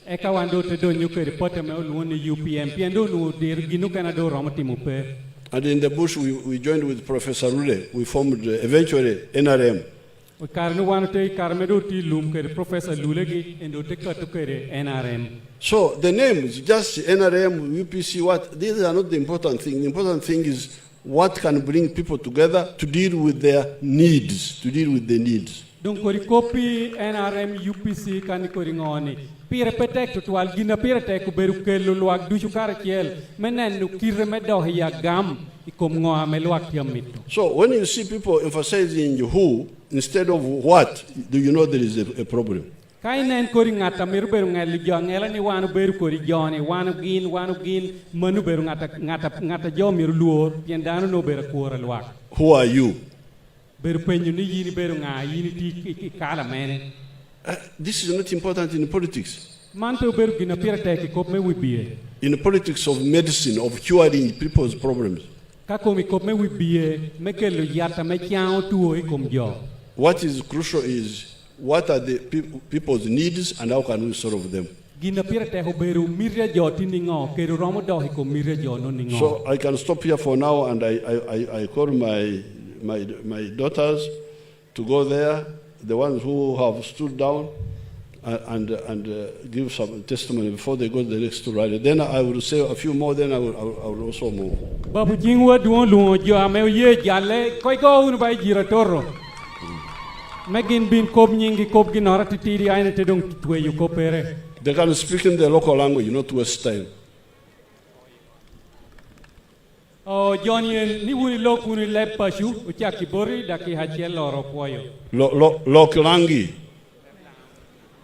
Eka wando te do nyuke reporte me oluoni UPM, piendo nu dir ginu kana do romati mupe. And in the bush we joined with Professor Rule, we formed eventually NRM. We karnu wanu te karmedo ti lum kere Professor Lule gi endo te katu kere NRM. So the name is just NRM, UPC, what, these are not the important thing. The important thing is what can bring people together to deal with their needs, to deal with the needs. Donc kori kopi NRM UPC kan kori ngoni. Pire petek to al gina pire tek beru kelu luak du chukar kiel menen nu kire medo ya gam ikom ngoa me luak yamito. So when you see people emphasizing who instead of what, do you know there is a problem? Kainen kori ngata miru beru ngali jongela ni wanu beru kori joni wanu gin manu beru ngata jo miru luor piendano no beru kora luak. Who are you? Beru penyu ni yini beru nga yini ti kala mene. This is not important in politics. Manto beru gina pira teki kop me wibie. In politics of medicine, of curing people's problems. Kakomi kop me wibie mekelo yata me kiao tuo ikom jo. What is crucial is what are the people's needs and how can we solve them? So I can stop here for now, and I call my daughters to go there, the ones who have stood down, and give some testimony before they go to the next rally. Then I will say a few more, then I will also move. They can speak in the local language, not West time. Oh, Johnny, ni wuni lokuni lepashu, uchaki bori daki hachiel loro poyo. Lokalangi.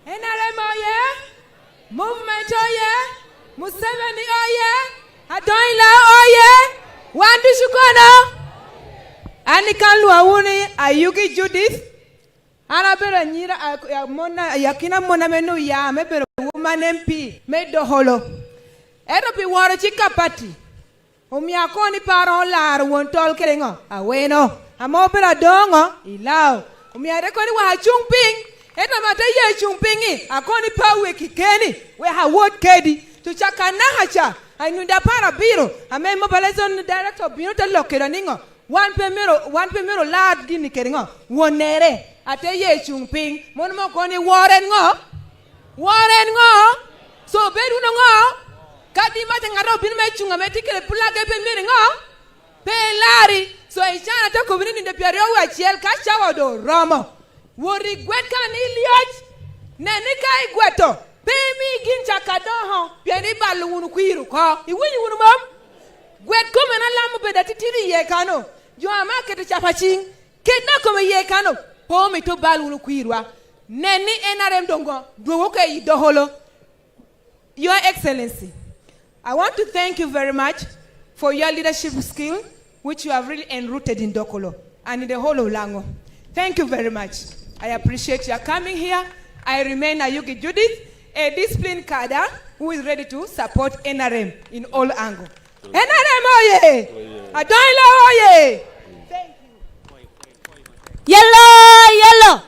NRM oye, movement oye, Museveni oye, Adong oye, Wandu Shukono, Anikanlu awuni Ayugi Judith, Anabera Nyira Yakina Monamenu ya mebera woman MP, made Dokolo. Eropi wara chika pati. Umiakoni paron lar won tol kerengo aweno amopera dongo ilao umiare koni wa chungping eta mata ye chungpingi akoni pawe kikeni we ha wot kedi to chakana hacha ainunda para biro ame mobilization director biro te lokera ningo one pemero lad gini kerengo wonere ate ye chungping mon mo koni waren ngo so bedu ngo kadi mate ngaro bin me chunga me tikele plage be mere ngo pe lari so ichana to ko bin de piaro wa chiel ka chawo do romo wori gwet kan iliot ne ni kai gweto pe mi gin chakado ho pe ni balu wunu kwiru ko iwuni wunu mom gwet ko mena lamu be da titiri ye kano jo amake to chapaching kidna ko me ye kano po mi to balu wunu kwirwa ne ni NRM dongo do ko yi doholo. Your Excellency, I want to thank you very much for your leadership skill, which you have really enrooted in Dokolo and in the whole of Lango. Thank you very much. I appreciate your coming here. I remain Ayugi Judith, a disciplined cadre who is ready to support NRM in all angles. NRM oye! Adong oye! Thank you. Yellow!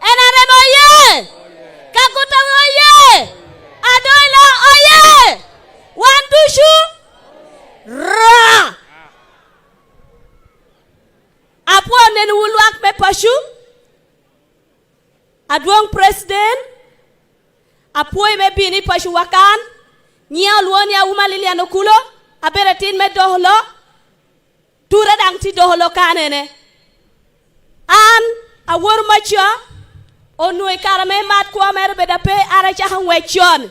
NRM oye! Kakuta oye! Adong oye! Wandushu! Ra! Apo nenu wuluak me pashu? Adong president? Apo me bini pashu wakan? Nya luoni ya umalili anokulo? Aberetin me doholo? Ture dangti doholo kanene? An awur macho? Onu ikara me mat kwa mere bedape ara chahan wechon.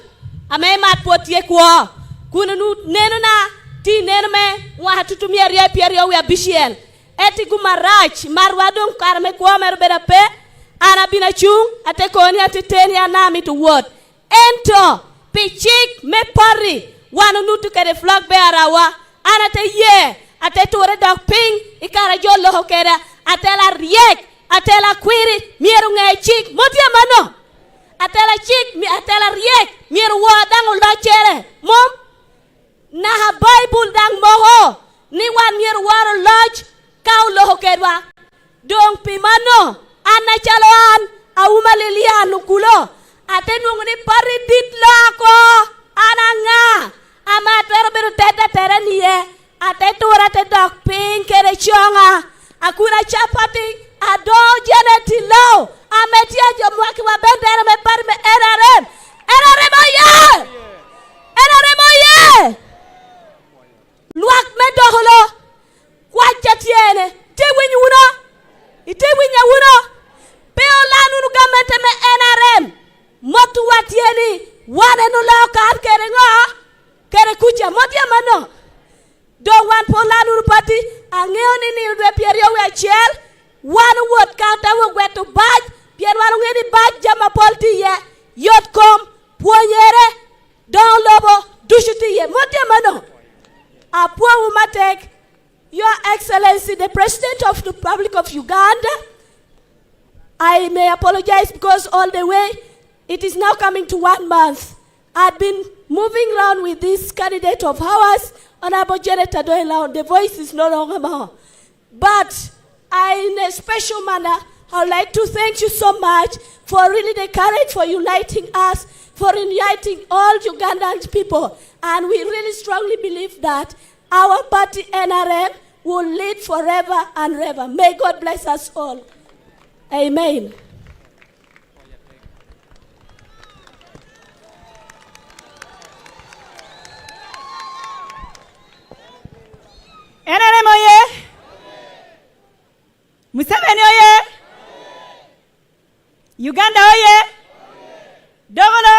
Ame mat potie kwa. Kuna nenu na ti nenu me wa hatutumia ria pierio ya bishiel. Eti gumarach marwadum kara me kwa mere bedape ara bina chung ate koni ate teni anami to word. Ento pichik me pari wanu nutu kere flog be arawa ana te ye ate tore dog ping ikara jollo hokera ate la riek atela kwiri mieru ngai chik motia mano atela chik atela riek mieru wa dang lo chere mom na ha bible dang moho ni wan mieru war lodge kaw lo kedwa dong pimano ana chaloan auma lilianu kulo atenung ni pari dit lako ananga ama terberu teta teranie atetura te dok pin kere chonga akuna chapati Adong jeneti low ametia jomwaki wa bendera me pari me NRM oye NRM oye luak me doholo kwa chatiene te winyuno ite winyuno peolanu gamente me NRM motu watieni wane no law kan kere ngo kere kucha motia mano don't want polanu party angeo ni udwe pierio we chiel one word counter will get to bad pierre wanu ngeni bad jama polti ye yot kom poignere don lobo dushuti ye motia mano apwa umatek Your Excellency the President of the Republic of Uganda, I may apologize because all the way it is now coming to 1 month. I've been moving around with this candidate of ours, Honorable Janet Adong. The voice is no longer more. But I, in a special manner, I would like to thank you so much for really the courage for uniting us, for uniting all Ugandan people. And we really strongly believe that our party NRM will lead forever and ever. May God bless us all. Amen. NRM oye! Museveni oye! Uganda oye! Dokolo!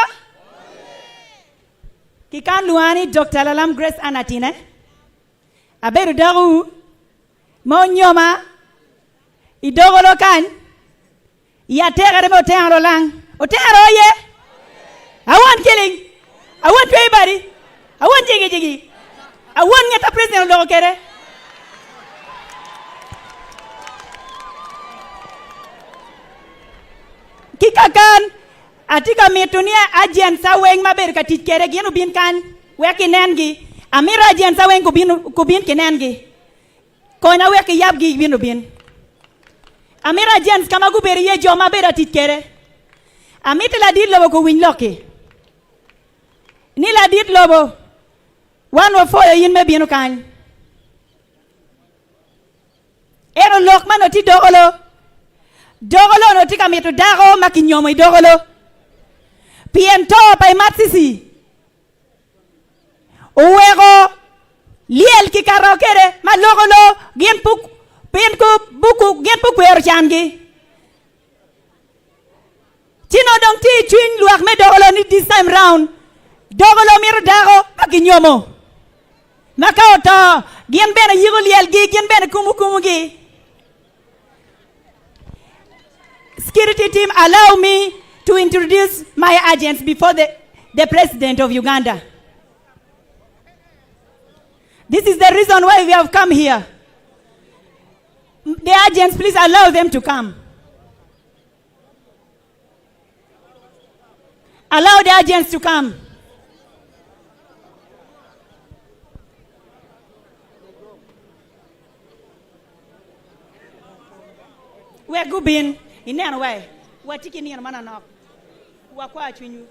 Kikan luani Dr. Lalam Grace Anatine. Aberu daru. Mo nyoma. Idokolo kan. Ya tegare mo tengaro lang. O tengaro oye! I want killing. I want everybody. I want jiggy. I want ngeta president lo kere. Kikakan atika metunia ajen saweng maber katit kere gienu bin kan weki nengi amira ajen saweng kubin kinengi konya weki yabgi binu bin amira ajen kama guberi ye jo maber atit kere amite la dit lobo ko win loki ni la dit lobo one of four yin me binu kan ero lokman oti Dokolo no tika metu dago makinyomo idokolo. Piento pa matsisi. Uwego liel kikarokere ma lokolo genpuk penku buku genpuk wer changi. Chino dong ti twin luak me dokolo ni this time round. Dokolo miru dago makinyomo. Makaoto gen bena yigo liel gi gen bena kumu gi. Security team, allow me to introduce my agents before the President of Uganda. This is the reason why we have come here. The agents, please allow them to come. Allow the agents to come. We're good. In any way, we're taking in a man enough. We're quite you.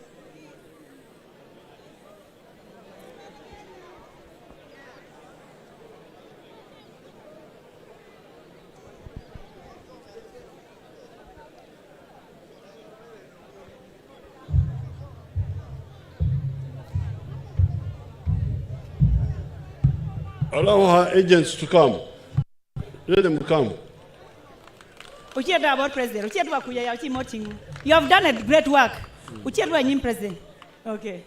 Allow our agents to come. Let them come. You have done a great work. President. Okay.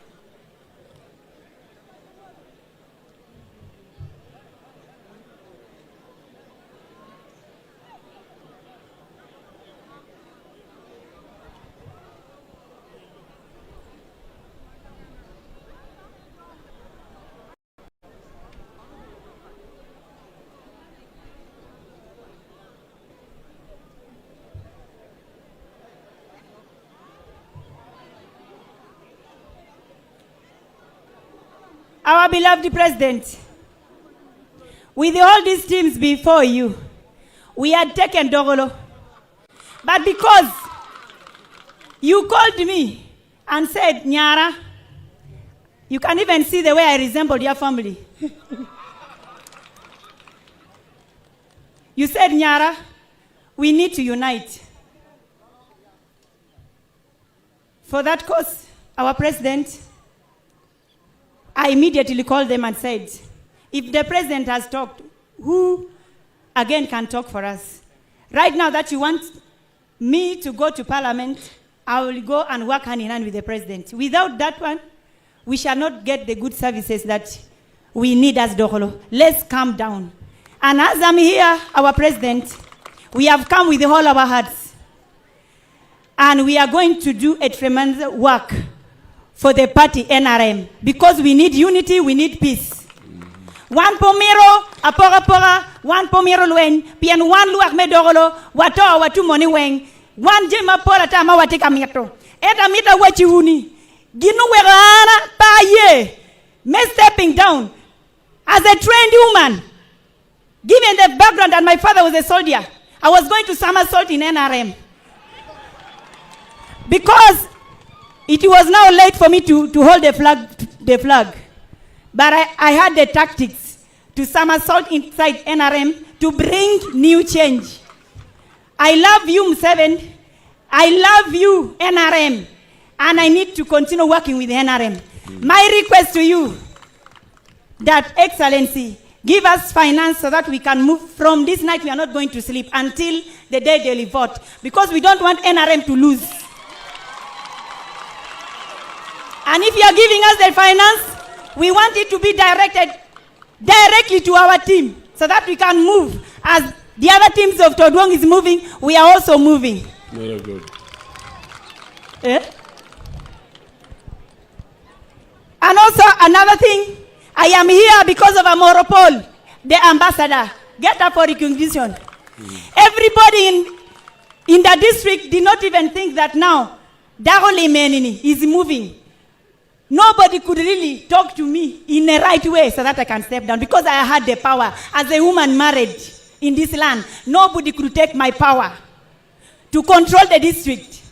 Our beloved President, with all these teams before you, we had taken Dokolo. But because you called me and said, Nyara, you can even see the way I resembled your family. You said, Nyara, we need to unite. For that cause, our President, I immediately called them and said, if the president has talked, who again can talk for us? Right now that you want me to go to parliament, I will go and work hand in hand with the president. Without that one, we shall not get the good services that we need as Dokolo. Let's calm down. And as I'm here, our president, we have come with all our hearts. And we are going to do a tremendous work for the party NRM, because we need unity, we need peace. One pomero, apora, one pomero luen, pian one luak medogolo, wato watu moni weng, one jema pora tama watika mito. Eta mita wachi uni. Ginu werana pa ye, me stepping down as a trained woman. Given the background that my father was a soldier, I was going to somersault in NRM. Because it was now late for me to hold the flag. But I had the tactics to somersault inside NRM to bring new change. I love you, Museveni. I love you, NRM. And I need to continue working with NRM. My request to you, that Excellency, give us finance so that we can move from this night. We are not going to sleep until the day they vote. Because we don't want NRM to lose. And if you are giving us the finance, we want it to be directed directly to our team so that we can move. As the other teams of Todwong is moving, we are also moving. Very good. And also another thing, I am here because of Amoropol, the ambassador. Get up for recognition. Everybody in the district did not even think that now Dagole Menini is moving. Nobody could really talk to me in the right way so that I can step down because I had the power. As a woman married in this land, nobody could take my power to control the district.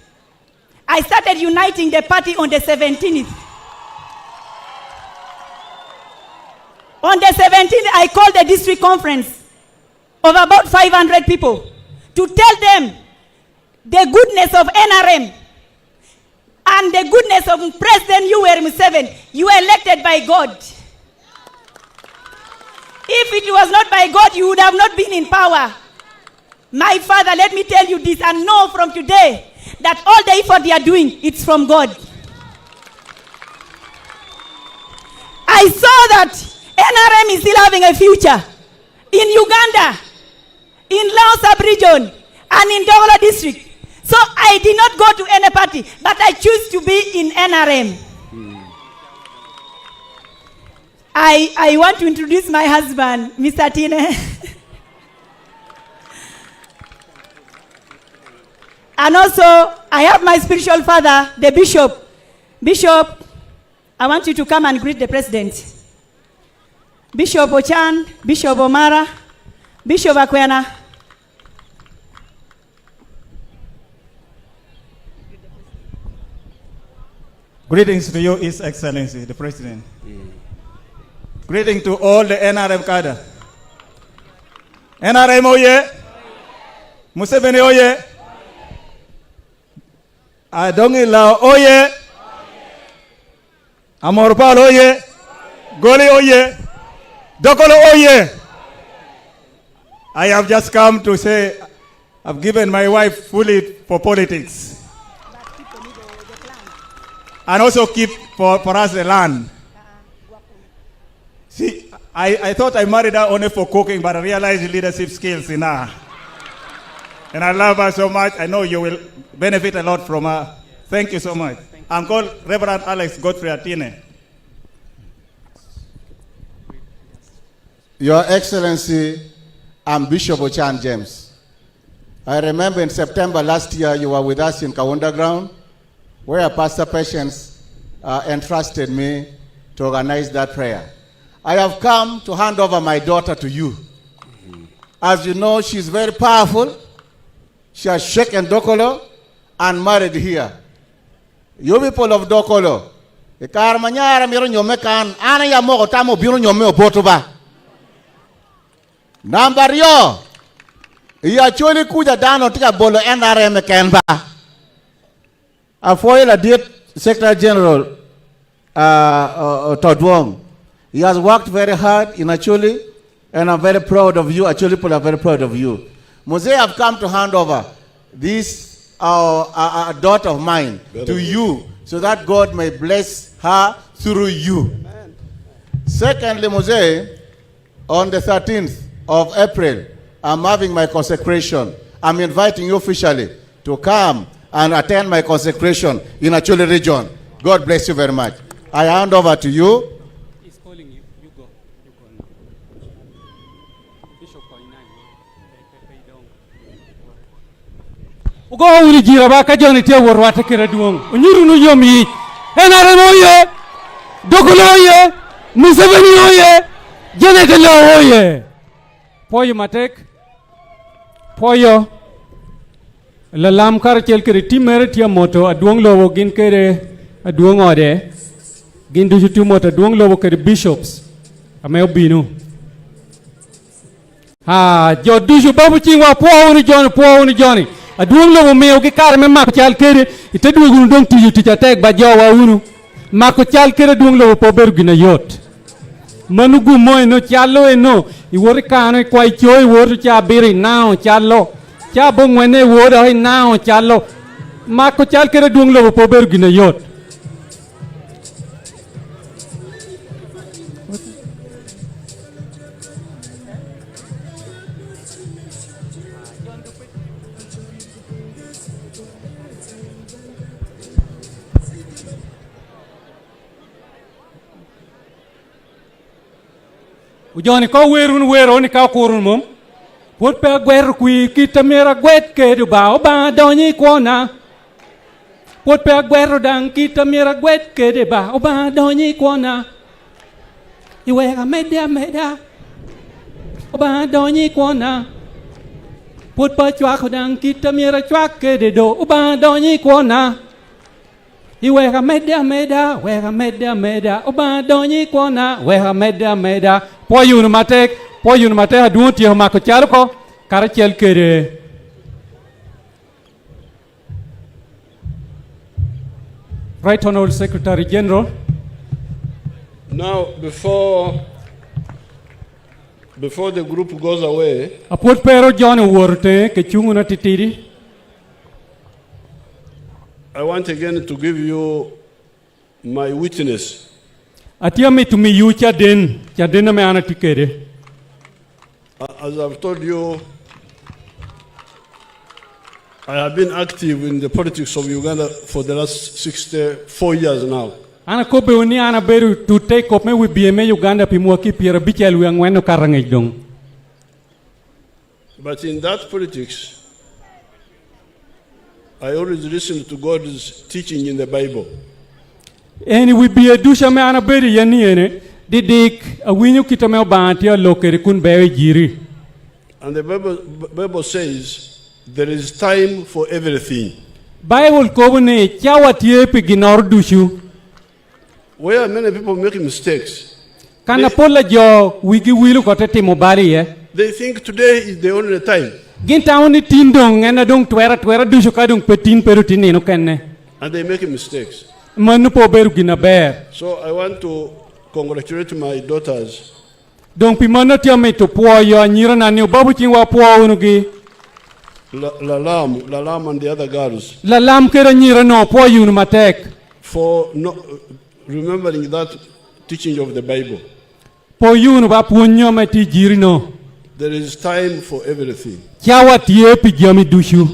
I started uniting the party on the 17th. On the 17th, I called the district conference of about 500 people to tell them the goodness of NRM and the goodness of President Museveni. You were elected by God. If it was not by God, you would have not been in power. My father, let me tell you this and know from today that all the effort they are doing, it's from God. I saw that NRM is still having a future in Uganda, in Laos sub-region, and in Dokolo district. So I did not go to any party, but I choose to be in NRM. I want to introduce my husband, Mr. Tine. And also, I have my spiritual father, the bishop. Bishop, I want you to come and greet the president. Bishop Ochan, Bishop Omara, Bishop Akwena. Greetings to you, His Excellency, the President. Greetings to all the NRM cadre. NRM oye! Museveni oye! Adong oye! Amoropol oye! Goli oye! Dokolo oye! I have just come to say I've given my wife fully for politics. And also keep for us the land. See, I thought I married her only for cooking, but I realized leadership skills in her. And I love her so much. I know you will benefit a lot from her. Thank you so much. I'm called Reverend Alex Godfrey Atine. Your Excellency, I'm Bishop Ochan James. I remember in September last year you were with us in Kaunda Ground, where Pastor Patience entrusted me to organize that prayer. I have come to hand over my daughter to you. As you know, she's very powerful. She has shaken Dokolo and married here. You people of Dokolo, number yo, you actually kuja dano tika bolo NRM kenba. Afoil a dear Secretary General Todwong. He has worked very hard in Acholi, and I'm very proud of you. Acholi people are very proud of you. Mose have come to hand over this daughter of mine to you, so that God may bless her through you. Amen. Secondly, Mose, on the 13th of April, I'm having my consecration. I'm inviting you officially to come and attend my consecration in Acholi region. God bless you very much. I hand over to you. He's calling you. You go. You go now. Bishop Ugo uri jira ba ka joni te wor wata kira duong. Unyuru no yomi. NRM oye. Dokolo oye. Museveni oye. Jenekele oye. Poyo matek. Poyo. La lam kar chel kere timere tia moto Adong lowo gin kere Adong ode. Gin du tu moto Adong lowo kere bishops. Ameo binu. Ha jo du babu chingwa po uni Johnny. Adong lowo meo ke kar me mak chal kere ite du gun dong tu ti tek ba jo wa unu. Mako chal kere Adong lowo po beru gina yot. Manugu moy no chalo eno. Iwori kano kwai choi wori cha biri now chalo. Cha bong wene wori ai now chalo. Mako chal kere Adong lowo po beru gina yot. Ujoni ko wero ni ka kurun mum. Put pe gwer kui kita mera gwet ke du ba oba donyi kwona. Put pe gwer dang kita mera gwet ke de ba oba donyi kwona. Iwega meda. Oba donyi kwona. Put pa chwa dang kita mera chwa ke de do oba donyi kwona. Iwega meda. Oba donyi kwona. Wega meda. Po yun matek Adong ti ma ko chal ko kar chel kere Right Honorable Secretary General. Now, before the group goes away, Apot pero John worte ke chunguna titiri. I want again to give you my witness. Atia me to me you chaden me ana tikere. As I've told you, I have been active in the politics of Uganda for the last 64 years now. Ana ko be oni ana beru to take up me we BMA Uganda pi mo ki pira bichel wi ngweno karangay dong. But in that politics, I always listen to God's teaching in the Bible. Eni we be dusha me ana beri yani ene didik awinyu kitame obanti lokere kun bewe jiri. And the Bible says there is time for everything. Bible ko ne chawatie pe ginor dushu. Where many people make mistakes. Kana pola jo wigi wilu ko tete mobali ye. They think today is the only time. Ginta oni tindong ena dong twera dushu ka dong petin perutin no kenne. And they make mistakes. Manu po beru gina ber. So I want to congratulate my daughters. Dong pi mano tia me to po yo anyira na ni babu chingwa po unugi. Lalam and the other girls. Lalam kera nyira no po yun matek. For remembering that teaching of the Bible. Po yun ba punyo me ti jiri no. There is time for everything. Chawatie pi jami dushu.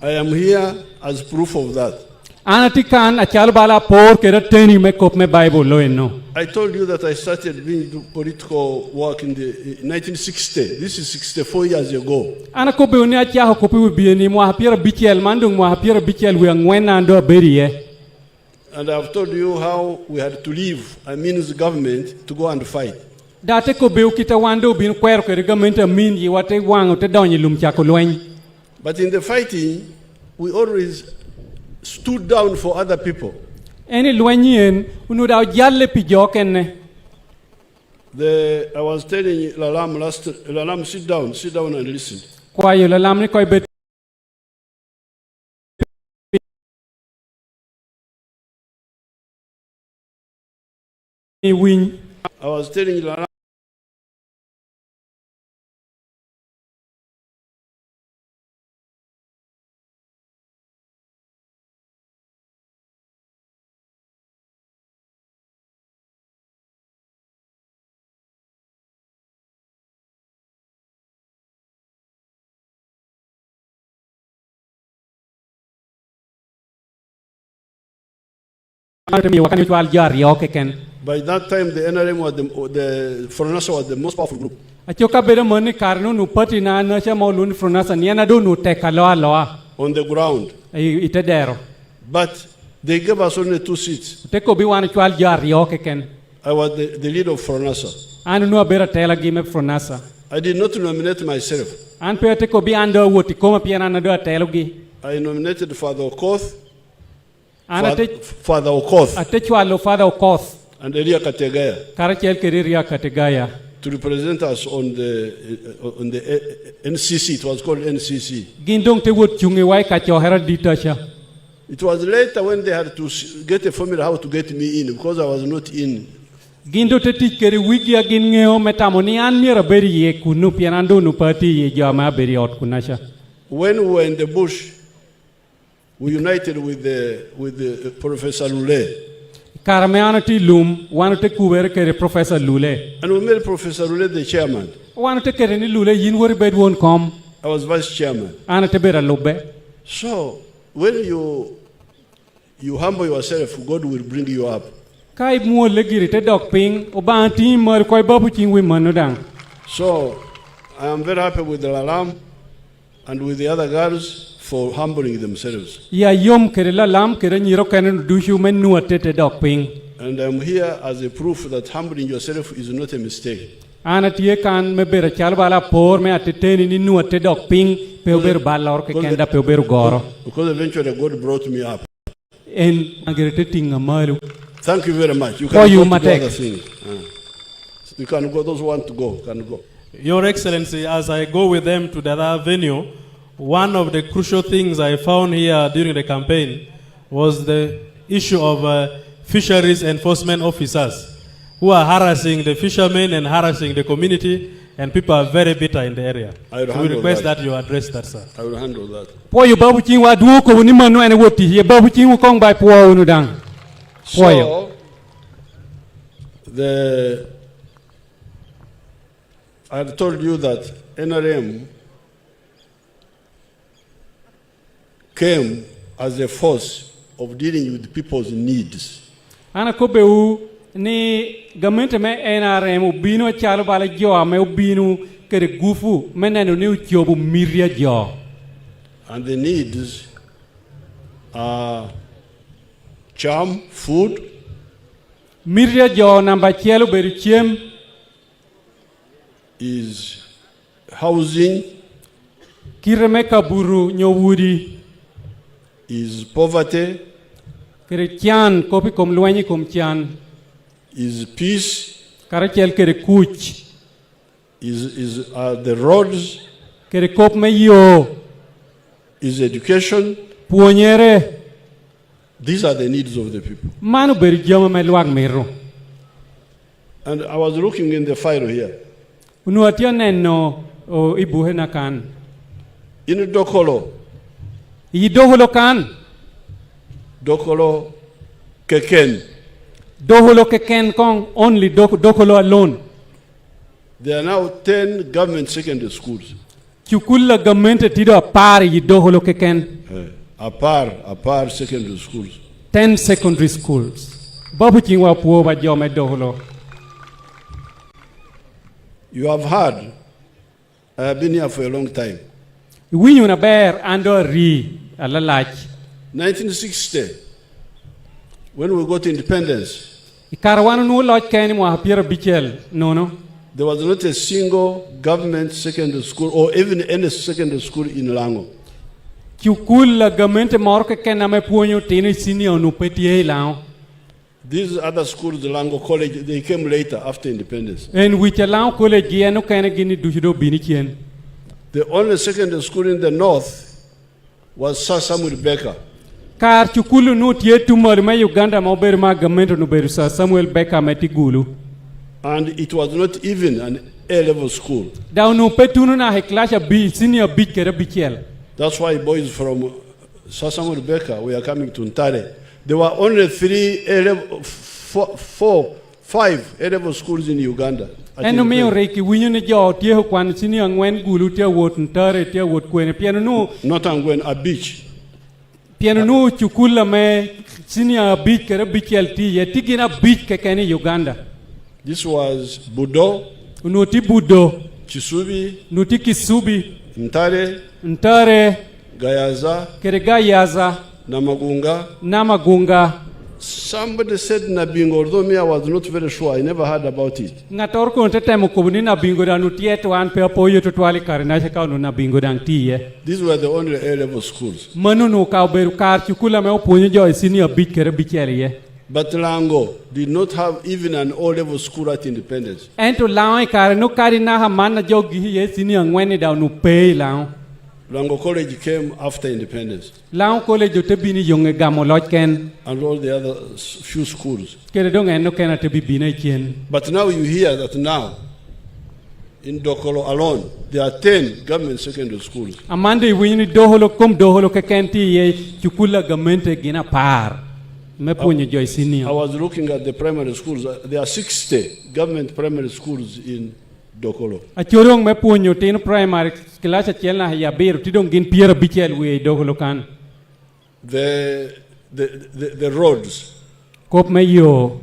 I am here as proof of that. Anatikan achal bala por kera teni me kop me Bible lo eno. I told you that I started doing political work in the 1960. This is 64 years ago. Ana ko be oni acha ko pi bi ni mo hapira bichel mandung mo hapira bichel wi ngwena ndo beriye. And I've told you how we had to leave the government to go and fight. Date ko be ukita wando bin kwer ko government min yi wate wango te donyi lum cha ko lwen. But in the fighting, we always stood down for other people. Any lwenyen unu da jalle pi jokenne. I was telling Lalam, sit down and listen. Kwa yo Lalam ni koy bet. Win. I was telling Lalam. By that time, the Nrm was the Fronasa was the most powerful group. On the ground. But they gave us only 2 seats. I was the leader of Fronasa. I did not nominate myself. An pete ko bi ando woti koma piana na do telogi. I nominated Father Okoth, Ana te Father Okoth, ate chwalo Father Okoth. and Elia Kategaya Karachel keriria kategaya. to represent us on the NCC. It was called NCC. Gindong te wot chungi wai ka chohera ditasha. It was later when they had to get a formula how to get me in because I was not in. Gindo te tikeri wiki agin ngeo metamoni an mira beri ye kunu pianando nu party ye jama beri ot kunasha. When we were in the bush, we united with the Professor Lule. Karameanati lum wanate kuber kere Professor Lule. And we made Professor Lule the chairman. Wanate kere ni Lule yin wori bed won kom. I was vice chairman. Anate bera lobe. So when you humble yourself, God will bring you up. Kai mo legiri te dok ping obanti mar koi babu chingwi manodang. So I am very happy with the Lalam and with the other girls for humbling themselves. Ya yom kere la lam kere nyiro kene dushu men nuate te dok ping. And I'm here as a proof that humbling yourself is not a mistake. Anatie kan me bera chalbala por me ateteni ni nuate dok ping pe ober balor ke kenda pe ober goro. Because eventually God brought me up. En agerete tinga malu. Thank you very much. You For can you, go to the Matek. other things. You can go. Those who want to go can go. Your Excellency, as I go with them to the other venue, one of the crucial things I found here during the campaign was the issue of fisheries enforcement officers who are harassing the fishermen and harassing the community, and people are very bitter in the area. I will So we handle request that. that you address that, sir. I will handle that. Po yu babu chingwa duo ko ni manu ene woti ye babu chingu kong bai po unu dang. So I had told you that NRM came as a force of dealing with people's needs. Ana ko beu ni gamente me NRM ubino chalo bala jo ame ubino kere gufu meneno ni uchobu miria jo. And the needs are charm, food, Miria jo namba chelo beri chiem is housing, kireme kaburu nyowudi is poverty, kere chan kopi kom luanyi kom chan is peace, kare chel kere kuch is the roads, kere kop me yo is education. puonyere These are the needs of the people. manu beri joma me luag mero. And I was looking in the file here. Unuatia neno o ibuhe na kan. In Dokolo, Idoholo kan. Dokolo Keken, Doholo keken kong only dokolo alone. there are now 10 government secondary schools. Chukula gamente tido apari idoholo keken. Apar secondary schools. 10 secondary schools. Babu chingwa puo ba joma doholo. You have heard, I have been here for a long time. Winyu na ber ando ri alalach. 1960, when we got independence, Ikarawana no lodge keni mo hapiera bichel. No. there was not a single government secondary school or even any secondary school in Lango. Chukula gamente morke ken na me puonyo tini sini onu petie lao. These other schools, the Lango College, they came later after independence. En wichalao college yeno kene gini dushido bini chien. The only secondary school in the north was Sir Samuel Becker. Kar chukulu no tie tumor me Uganda mo ber ma gamente no berusa Samuel Becker meti gulu. And it was not even an A-level school. Da no petunu na heklasha bi senior big kere bichel. That's why boys from Sir Samuel Becker were coming to Ntare. There were only 5 A-level schools in Uganda. Eno meo reiki winyo ne jo tie ho kwan senior ngwen gulu tie wot ntare tie wot kwene piano no Not Angwen, a beach. piano no chukula me senior big kere bichel ti ye tigina big ke kene Uganda. This was Budo, Unuti budo, Chisubi, nuti kisubi, Ntare, Gayaza, Keregayaza, Namagunga, Namagunga, Somebody said Nabingo, although me, I was not very sure. I never heard about it. Ngator ko te temo ko ni na bingo dan utie to an pe apoyo to twali karina se ka no na bingo dan tie. These were the only A-level schools. Manu no ka beru kar chukula me opunyo jo senior big kere bichele ye. But Lango did not have even an O-level school at independence. Ento lawo kar no karina ha man na jo gi ye senior ngweni da no pay lawo. Lango College came after independence. Lawo college te bini yonge gamo loj ken. And all the other few schools. Kere dong eno ken te bibina chen. But now you hear that now, in Dokolo alone, there are 10 government secondary schools. Amande wini doholo ke kenti ye chukula gamente gina par. Me punyo jo senior. I was looking at the primary schools. There are 60 government primary schools in Dokolo. Achorong me punyo tin primary class chelna ya beru tidong gin piera bichel we Dokolo kan. The roads. Kop me yo.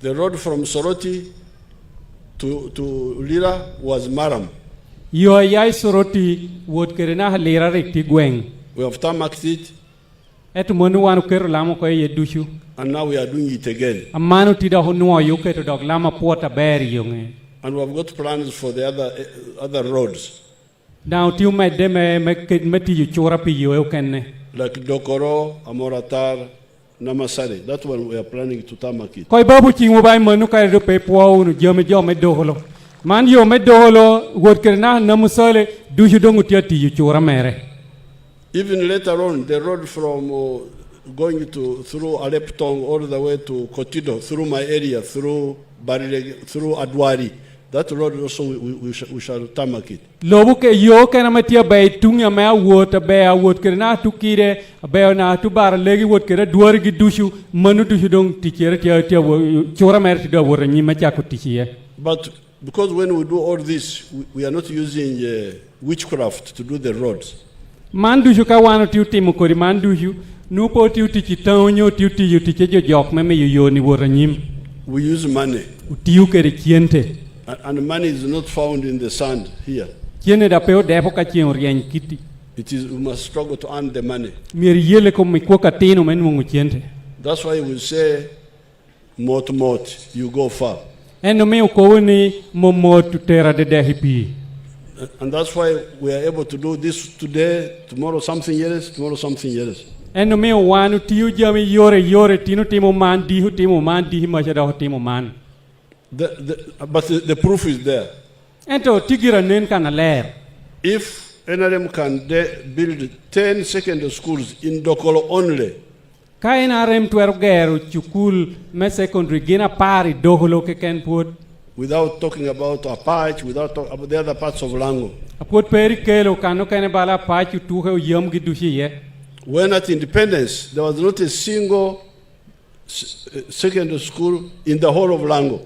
The road from Soroti to Lira was Maram. Yo yai Soroti wot kerena halera rekti gweng. We have tarmacked it. Et monu wanu kero lamo ko ye dushu. And now we are doing it again. Amanu tida honua yo keto dog lama pota beri yonge. And we have got plans for the other roads. Now tiu me de me ti yu chora pi yo kenne. Like Dokoro, Amoratar, Namasari. That one we are planning to tarmac it. Koi babu chingu bai manu kare do pe puau nu jome doholo. Man yo me doholo wot kerena namusale dushu dongu tia ti yu chora mere. Even later on, the road from going through Aleptong all the way to Kotido, through my area, through Barile, through Adwari, that road also we shall tarmac it. Lobu ke yo kana matia bay tunga me awot kerena tukire bay na tu bar legi wot kere duar gi dushu manu dushu dong tikere tia chora mer ti do wor ni ma cha ko tiye. But because when we do all this, we are not using witchcraft to do the roads. Mandu ka wano tiu timu kori mandu nupo tiu ti chitonyo tiu ti yu ti chejo jok me yo ni woranyim. We use money. Tiu kere kiente. And money is not found in the sand here. Kiene da peo depo ka chien rien kiti. It is we must struggle to earn the money. Mir yele ko mi ko ka tino men mungu kiente. That's why we say mot you go far. Eno me ko ni momot tera de dehipi. And that's why we are able to do this today, tomorrow something else, tomorrow something else. Eno me wanu tiu jami yore tino timo man dihi machada timo man. But the proof is there. Ento tigira nen kana ler. If NRM can build 10 secondary schools in Dokolo only, ka NRM tuergero chukul me secondary gina pari Dokolo ke ken put. Without talking about Apache, without talking about the other parts of Lango. Apot peri kelo kano kene bala Apache tuhe yom gidushi ye. When at independence, there was not a single secondary school in the whole of Lango.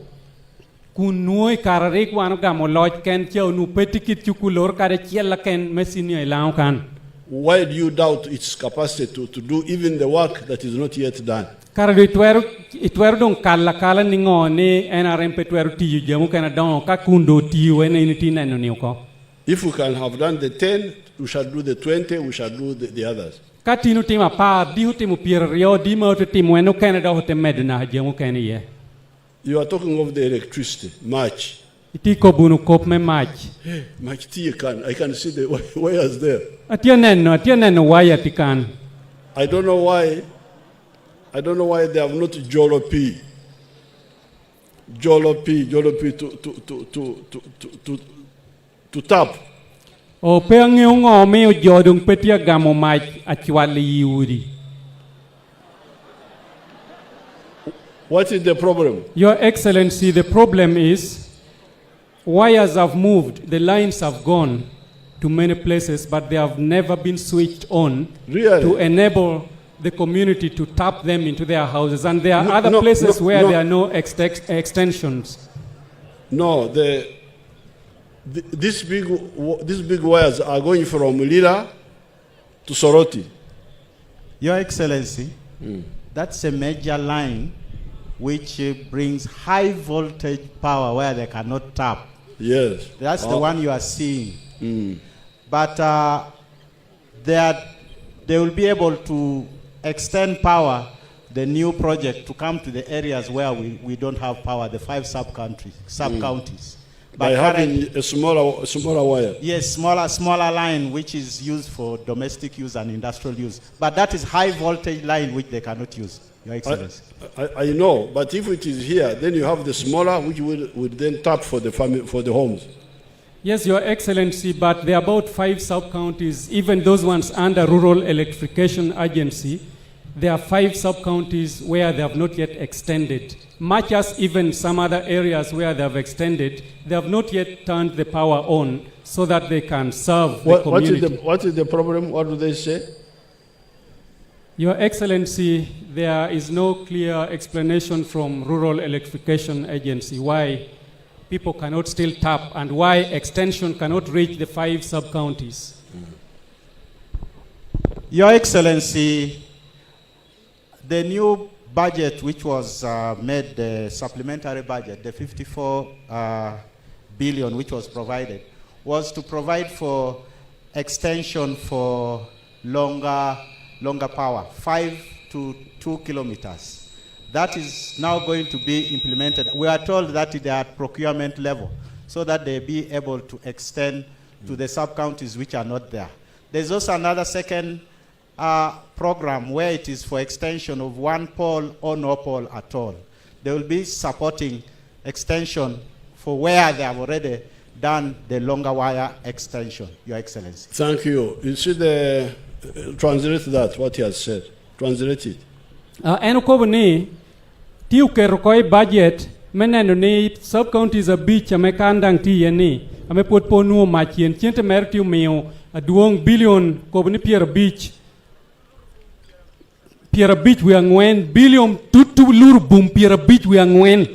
Kunoi kararik wano gamo loj ken cheo nu petikit chukulor kare chiela ken mesini ilang kan. Why do you doubt its capacity to do even the work that is not yet done? Karado itwero dong kala ningo ni NRM pe twero tiyu jamu kana dong ka kundo tiyu ene ini tina no niuko. If we can have done the 10, we shall do the 20, we shall do the others. Ka tinu tima pa dihu timu pirio di mo to timu eno kana do te medna jamu kana ye. You are talking of the electricity, match. Iti ko bunu kop me match. Match I can see the wires there. Atia neno wire tikan. I don't know why they have not Jolo P to tap. O peangi ungo me o jodung petia gamo mai achwali yuri. What is the problem? Your Excellency, the problem is wires have moved, the lines have gone to many places, but they have never been switched on to enable the community to tap them into their houses. And there are other places where there are no extensions. No, these big wires are going from Lira to Soroti. Your Excellency, that's a major line which brings high voltage power where they cannot tap. Yes. That's the one you are seeing. But they will be able to extend power the new project to come to the areas where we don't have power, the 5 sub-counties. By having a smaller wire. Yes, smaller line which is used for domestic use and industrial use. But that is high voltage line which they cannot use, Your Excellency. I know, but if it is here, then you have the smaller which would then tap for the homes. Yes, Your Excellency, but there are about 5 sub-counties, even those ones under Rural Electrification Agency. There are 5 sub-counties where they have not yet extended. Much as even some other areas where they have extended, they have not yet turned the power on so that they can serve the community. What is the problem? What do they say? Your Excellency, there is no clear explanation from Rural Electrification Agency why people cannot still tap and why extension cannot reach the 5 sub-counties. Your Excellency, the new budget which was made, the supplementary budget, the 54 billion which was provided, was to provide for extension for longer power, 5 to 2 kilometers. That is now going to be implemented. We are told that they are at procurement level so that they be able to extend to the sub-counties which are not there. There's also another second program where it is for extension of 1 pole or no pole at all. They will be supporting extension for where they have already done the longer wire extension, Your Excellency. Thank you. You should translate that, what he has said. Translate it. Enukobuni, tiu kerokoi budget, meneno ni sub-counties a beach amekandang tiyeni, amepot ponu machien, chiente mertiu mio, aduong billion kobuni pier beach. Piera beach we angwen billion tutu lur boom piera beach we angwen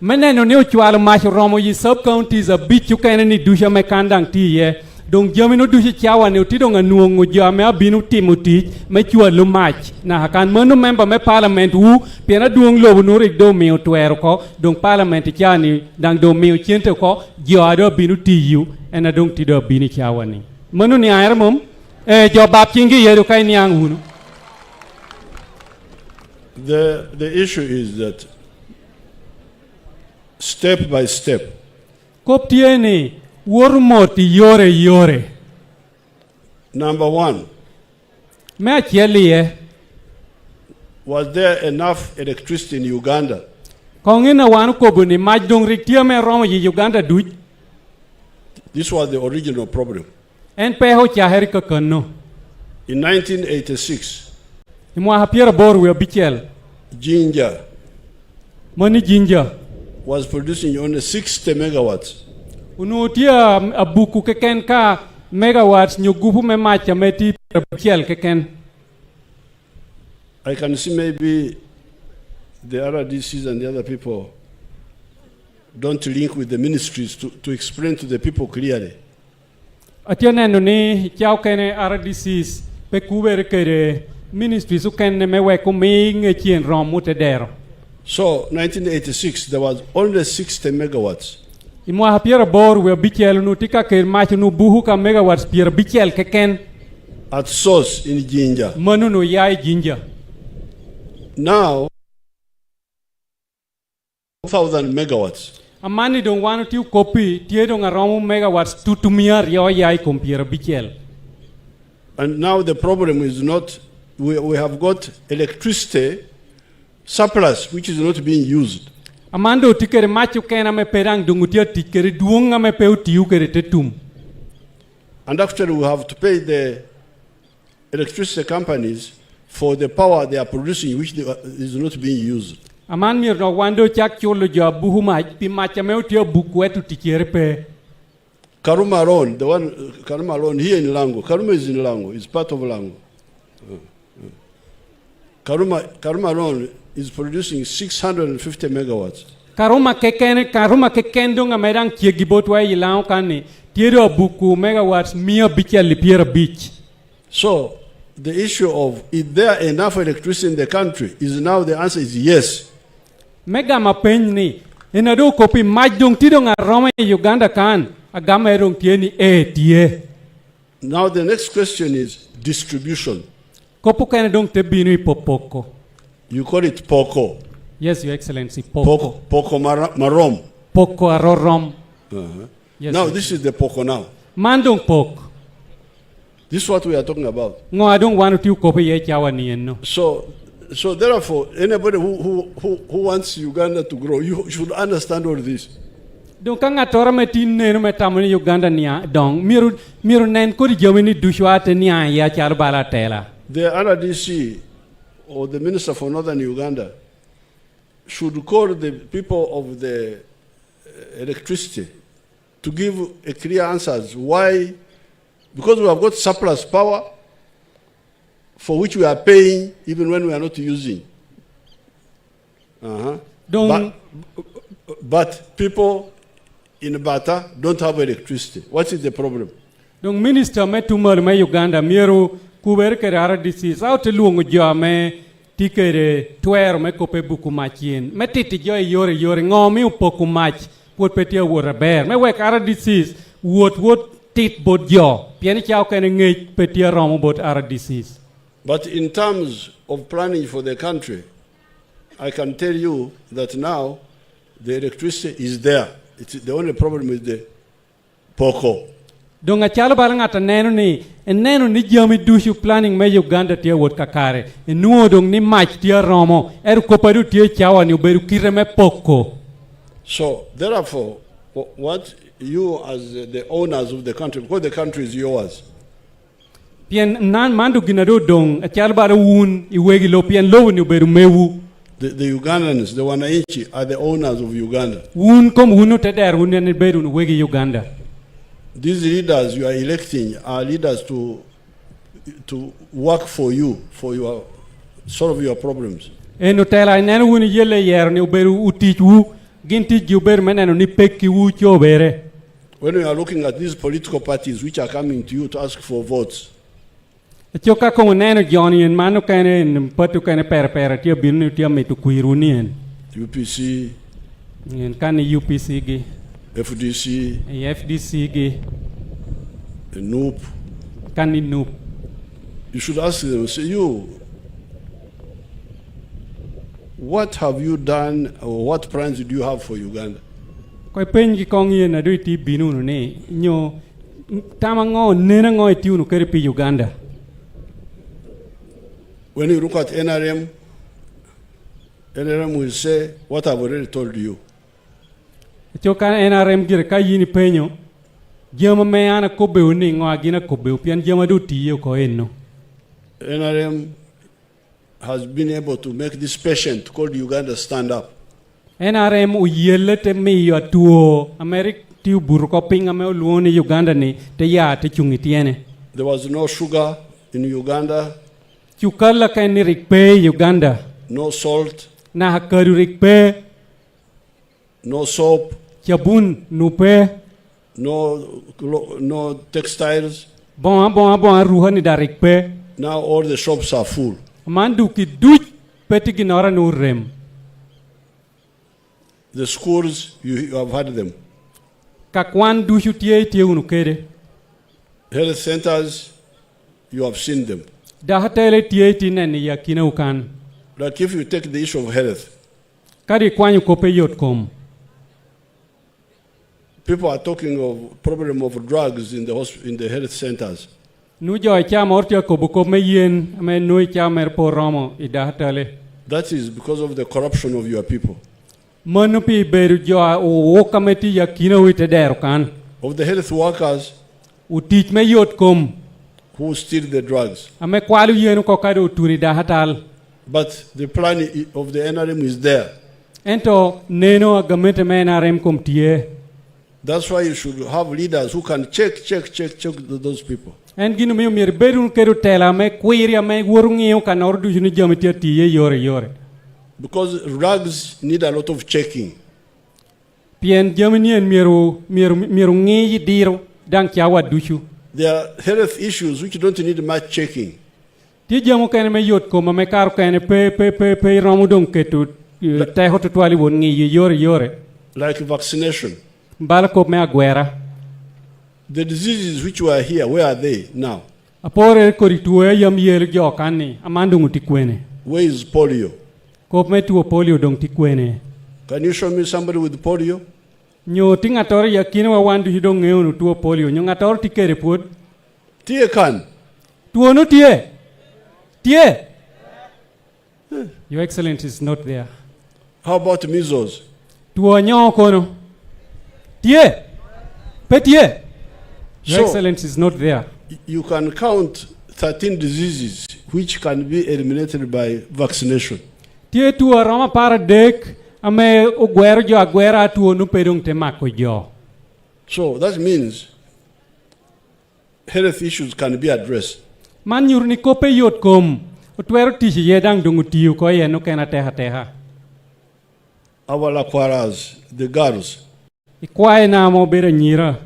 meneno ne ochwalo mach romo yi sub counties a beach ukene ni dusha me kandang tiye dong jamino dusha chawa ne utido nganuongo jame abinu timuti me chwalo mach na hakan mano member me parliament wu piera duong lobo nurik do mi otwero ko dong parliament chani dang do mi chiente ko joado binu tiyu ena dong tido bini chawa ni mano ni ayarmom jo bab chingi yedo kai niang hunu. The issue is that step by step. Koptieni wormoti yore. Number 1. Me chelie. Was there enough electricity in Uganda? Kongina wanu kobuni majdong riktia me romo yi Uganda duj. This was the original problem. En peho chaheri kakano. In 1986. Ginger. Money ginger. Was producing only 60 megawatts. Unutia abuku keken ka megawatts nyugupu me macha meti bichel keken. I can see maybe the RDCs and the other people don't link with the ministries to explain to the people clearly. Atiana noni chao kene RDCs pe kubere kere ministries ukene mewe kuming chien romutedero. So 1986 there was only 60 megawatts. Imwa hapiera bor we bichel nutika ker machu nu buhu ka megawatts pier bichel keken. At source in Jinja. Manu no yai Jinja. Now 1,000 megawatts. Amani don't want to copy tiedong around megawatts to tumia rio yai compare bichel. And now the problem is not we have got electricity surplus which is not being used. Amando tikere machu kena me perang dungutia tikere duonga me peu tiu kere tetum. And actually we have to pay the electricity companies for the power they are producing which is not being used. Aman mir no wando chak cholo jo buhu mach pi macha me tiu bukwetu tikere pe. Karuma Road, the one Karuma Road here in Lango. Karuma is in Lango, it's part of Lango. Karuma Road is producing 650 megawatts. Karuma kekendo nga merang kiegibotwa ilao kani tiero buku megawatts mia bicha lipiera beach. So the issue of is there enough electricity in the country is now the answer is yes. Mega mapenni enado kopi majdong tidong aroma Uganda kan agama erong tieni tie. Now the next question is distribution. Kopo kana dong te binu ipopoko. You call it Poko. Yes, Your Excellency, Poko. Poko Marom. Poko Arorom. Yes, Now, Your this is the Poko now. Mandong Pok. This is what we are talking about. No, I don't want to copy no. So therefore, anybody who wants Uganda to grow, you should understand all this. Donc kanga tora metin nenu metamani Uganda nia dong miru nen ko di jomini dushwate nia ya charbala tela. The RDC or the Minister for Northern Uganda should call the people of the electricity to give a clear answers why, because we have got surplus power for which we are paying even when we are not using. But people in Bata don't have electricity. What is the problem? Donc minister metumal me Uganda miru kuber ke RDC sao te luongo jo me tikere twer me kope buku machien me titi jo yore ngomi upoku mach pot petia wora ber me wek RDC wot tit bot jo pieni chao ken ngej petia romo bot RDC. But in terms of planning for the country, I can tell you that now the electricity is there. The only problem is the Poko. Donc achalo balangata neno ni jomi dushu planning me Uganda tia wot kakare. Nuo dong ni mach tia romo eru kopadu tia chawa ni uberu kire me Poko. So therefore, what you as the owners of the country, because the country is yours. Pien nan mandu ginado dong achalo bara wun iwegi lo pien lo ni uberu mewu. The Ugandans, the Wananchi, are the owners of Uganda. Uganda. These leaders you are electing are leaders to work for you, for your solve your problems. When you are looking at these political parties which are coming to you to ask for votes, Choka kong neno Johnny and mano kane patu kane pera tia binu tia metu kuirunian. UPC and kane UPC gi FDC FDC gi NUP kane NUP. You should ask them, say you, what have you done or what plans do you have for Uganda? Koi penji kong ye na dui ti binu ne nyo tamango nena ngoi tiu kere pi Uganda. When you look at NRM will say, what I've already told you. Choka NRM gire ka yini penyo, jama me ana kobe uni ngagina kobe upian jama do tiyo ko enno. NRM has been able to make this patient called Uganda stand up. NRM uyele te me yo tuo Amerik tiu burko pinga me luoni Uganda ni te ya te chungitiene. There was no sugar in Uganda. Chukala ka ni rikpe Uganda. No salt. Na hakaru rikpe. No soap. Chabun nupe. No textiles. Bon ruhani da rikpe. Now all the shops are full. Mandu ki duj peti ginora no rem. The schools you have had them. Kakwan dushu tie unukere. Health centers you have seen them. Dahatele tie nani ya kina ukan. Like if you take the issue of health. Kari kwanyu kope yotkom. People are talking of problem of drugs in the health centers. Nujo chama ortia kobuko meyen me nui chama erpo romo idahatele. That is because of the corruption of your people. Manupi beru jo o kameti ya kina uite derukan. Of the health workers. Utich me yotkom. Who steal the drugs. Ame kwalu yenu kokado turi dahatal. But the plan of the NRM is there. Ento neno agamente me NRM komtie. That's why you should have leaders who can check those people. And ginu me mir berun keru tela me queria me worungio kanor du juni jamitia tie yore. Because drugs need a lot of checking. Pien jaminien miru ngi diro dang chawa dushu. There are health issues which don't need much checking. Ti jamu kene me yot ko me kar kene pe ramudong ketu te hotu twali won ngi yore. Like vaccination. Balako me aguera. The diseases which were here, where are they now? Apore koritue yam yel jo kanni amandungu tikwene. Where is polio? Kop me tuo polio dong tikwene. Can you show me somebody with polio? Nyo tingator ya kine wa wandu hidong ngeu tuo polio. Nyo ngator tikere pod. Tie can. Tuo no tie. Tie. Your Excellency is not there. How about measles? Tuo nyo kono. Tie. Petie. Your So- Excellency is not there. You can count 13 diseases which can be eliminated by vaccination. Tie tuo roma para dek ame ogwero jo agwera tuo no pedong te mako jo. So that means health issues can be addressed. Man nyur ni kope yot kom. Otwero tishi yedang dungu tiyo ko ye no kena teha teha. Our Lakwaras, the girls, Ikwae na mo bere nyira.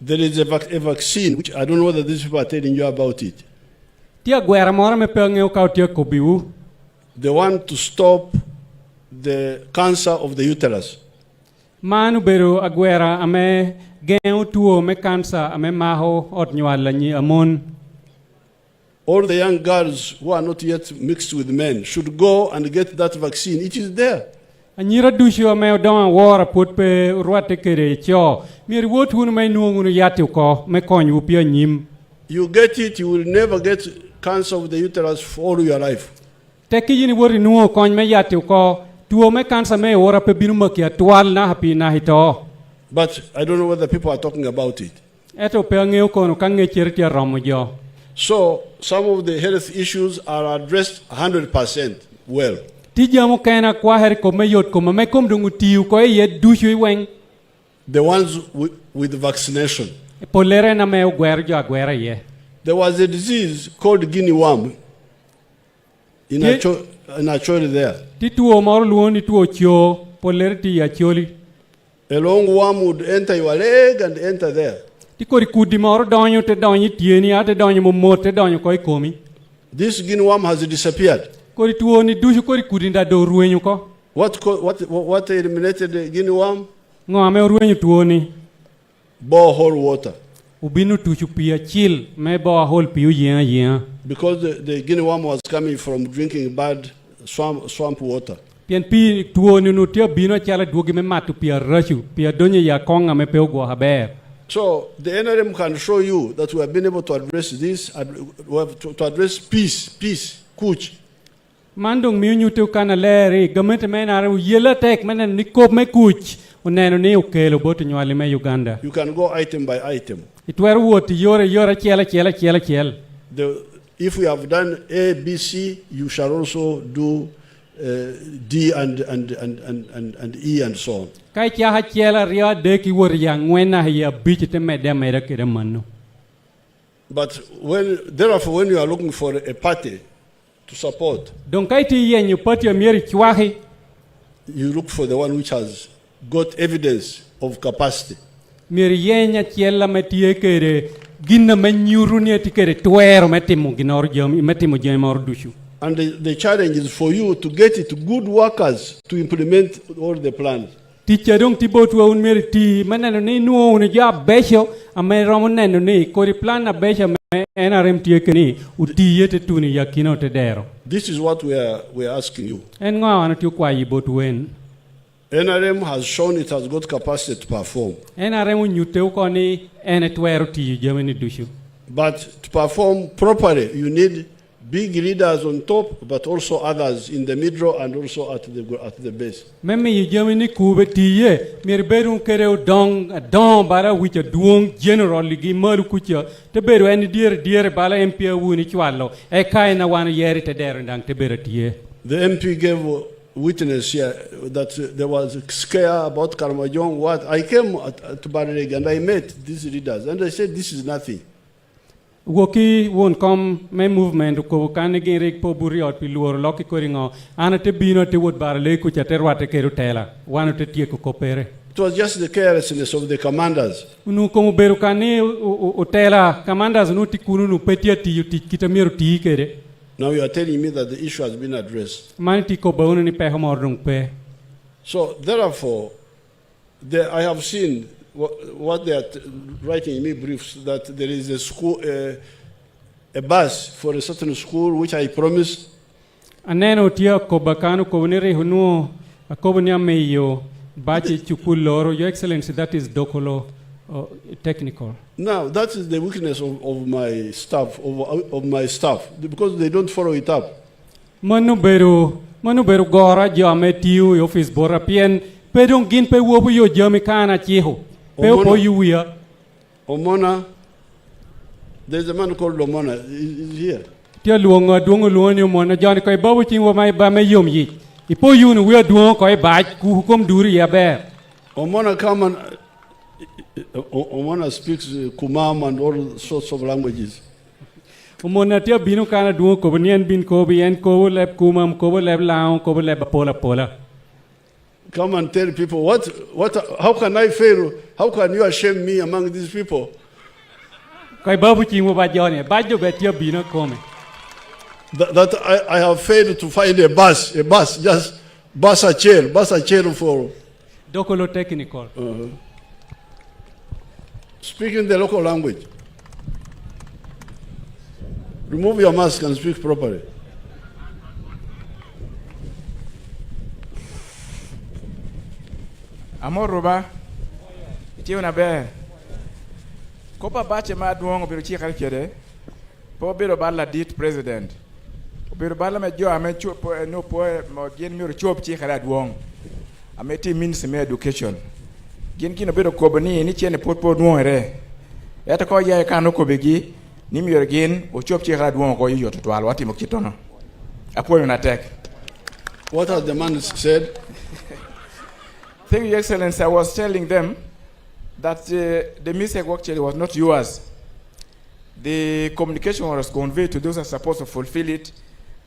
there is a vaccine which I don't know whether these people are telling you about it. Tia gwera mora me penge ukao tia kobiu. They want to stop the cancer of the uterus. Manu beru agwera ame geu tuo me kansa ame maho ot nywala nyi amon. All the young girls who are not yet mixed with men should go and get that vaccine. It is there. Anyira dusho ame odon wora put pe ruate kere cho. Mir wot hunu me nuongu no yati uko me konyu pia nyim. You get it, you will never get cancer of the uterus for all your life. Teki yini wori nuo kony me yati uko. Tuo me kansa me wora pe binu makia tual na hapi na hito. But I don't know whether people are talking about it. Eto pe ngeu kono kange chertia romo jo. So some of the health issues are addressed 100% well. Tijamo kena kwa heri ko me yot ko me kom dungu tiu ko ye dusho iweng. The ones with vaccination. Polere na me ogwero jo agwera ye. There was a disease called guinea worm in Ye- Acholi there. Ti tuo moro luoni tuo cho polere ti ya choli. A long worm would enter your leg and enter there. Ti kori kudi moro donyo te donyo tieni ate donyo mo te donyo ko ikomi. This guinea worm has disappeared. Kori tuo ni dusho kori kudi nda do ruenyo ko. What eliminated the guinea worm? Ngo ame ruenyo tuo ni. Borehole water. Ubinu tuchu pia chill me bo hol piu yen. Because the guinea worm was coming from drinking bad swamp water. Pien pi tuo ni nutia bino chala duogi me matu pia rashu pia donye ya konga me peo haber. So the NRM can show you that we have been able to address this, we have to address peace, kuch. Mandong miu nyutu kana leri gamente mena aru yela tek mena nikop me kuch uneno ni ukelo boto nywali me Uganda. You can go item by item. Itweru woti yora chela. If we have done A, B, C, you shall also do D and E and so on. Kai chia ha chela ria deki wor ya ngwena ya bichi te meda mera kire manu. But therefore, when you are looking for a party to support, Don kai ti yenyu pati ya mieri chwahi. you look for the one which has got evidence of capacity. Mieri yenya chela metie kere ginna menyuru ni etikere tuero metimu ginor jom metimu jomor dushu. And the challenge is for you to get it good workers to implement all the plans. Ticha dong tibo tu un mieri ti maneno ni nuo un ja besho ame romo neno ni kori plan na besho me NRM tie keni uti yete tuni yakino te dero. This is what we are asking you. En ngo anu tu kwa yibo tu wen. NRM has shown it has got capacity to perform. NRM nyute uko ni ene tuero ti jomeni dushu. But to perform properly, you need big leaders on top, but also others in the middle and also at the base. Meme yi jomeni kube tiye mieri beru kere dong bara wicha duong general ligi malu kucha te beru eni diere bala MP wuni chwalo e kai na wan yeri te dero ndang te beru tiye. The MP gave witness here that there was a scare about Karamajong. What I came to Barreg and I met these leaders and I said this is nothing. Woki won kom me movement ko kan ge rek po buriot pi luor loki koringo ana te bino te wot bar le ku cha terwate keru tela wanu te tie ko kopere. It was just the carelessness of the commanders. Nu ko beru kane o tela commanders nu tikunu nu petia ti kitamiru ti kere. Now you are telling me that the issue has been addressed. Man ti ko bawnu ni pe homordung pe. So therefore, I have seen what they are writing in me briefs, that there is a school, a bus for a certain school which I promised. Aneno tia kobakano kobnere hunu kobnya meyo bachi chupuloro. Your Excellency, that is Dokolo technical. Now, that is the weakness of my staff, of my staff, because they don't follow it up. Manu beru gora jame tiu office bora pien pedong gin pe wobu yo jame kana chiho. Pe po yuya. Omona, there's a man called Omona, he's here. Tia luonga duongo luonyo mona jani kai babu chingwa mai ba me yom yi. Ipo yunu we duongo kai ba ku hukom duri ya be. Omona come and Omona speaks Kumam and all sorts of languages. Omona tia binu kana duongo ko nien bin ko bien ko leb kumam ko leb lao ko leb pola. Come and tell people how can I fail? How can you shame me among these people? Kai babu chingwa ba jani ba jo be tia binu kome. That I have failed to find a bus, just bus a chair for Dokolo technical. Speaking the local language. Remove your mask and speak properly. Amoroba, itiyo na ber. Kopa bache ma duong obiru chi kal kede. Po biro bala dit president. Obiru bala me jo ame chup no po mo gen mi chup chi kala duong. Ame ti means me education. Gen kino biro kobani ni chene pot duong re. Eta ko ya ka no kobegi ni mi gen o chup chi kala duong ko yo to twal wati mo kitono. Apo na tek. What has the man said? Thank you, Excellency. I was telling them that the mistake actually was not yours. The communication was conveyed to those who are supposed to fulfill it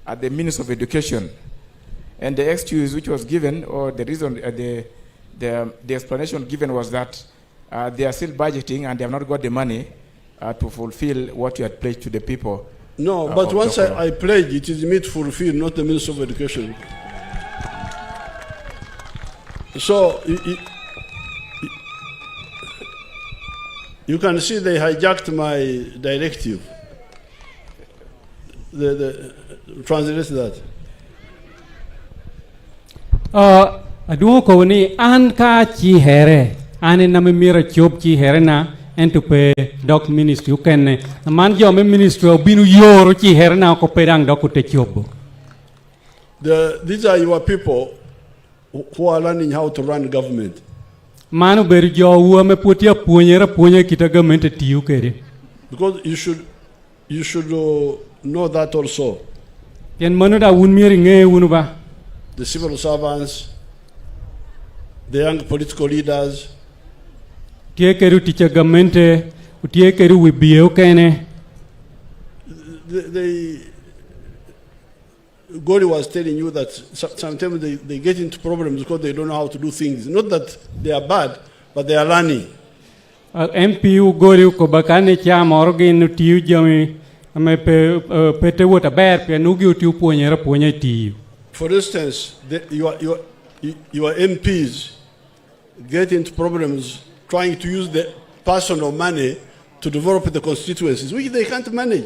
at the Ministry of Education. And the excuse which was given, or the reason, the explanation given was that they are still budgeting and they have not got the money to fulfill what you had pledged to the people. No, but once I pledge, it is me to fulfill, not the Ministry of Education. So, you can see they hijacked my directive. Translate that. Aduo ko ni an ka chi here an na me mira chop chi here na en to pe doc ministry ken man jo me ministry binu yoro chi here na ko pedang doc te chobo. These are your people who are learning how to run government. Manu ber jo wo me putia puonye kita government tiu kere. Because you should know that also. Yen manu da un miri nge unu ba. The civil servants, the young political leaders. Tie keru teacher government tie keru wibie kene. Gori was telling you that sometimes they get into problems because they don't know how to do things. Not that they are bad, but they are learning. MPU Gori ko bakane cha morgen no tiu jami ame pete wota ber pe nugi tiu puonye tiu. For instance, your MPs get into problems trying to use the personal money to develop the constituencies, which they can't manage.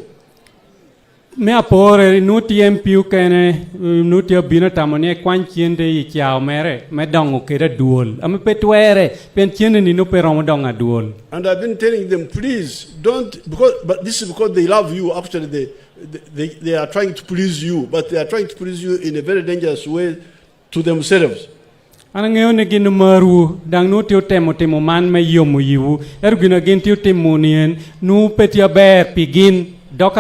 Me apore nuti MPU kene nuti abina tamone kwan chiende I chao mere me dongo kera duol ame petwere pen chiende ni no peromo donga duol. And I've been telling them, please don't, but this is because they love you. Actually, they are trying to please you, but they are trying to please you in a very dangerous way to themselves. Ana ngeo ne gin maru dang nuti temo man me yomu yiwu erugina gin tiu timunien nu petia ber pigin. I've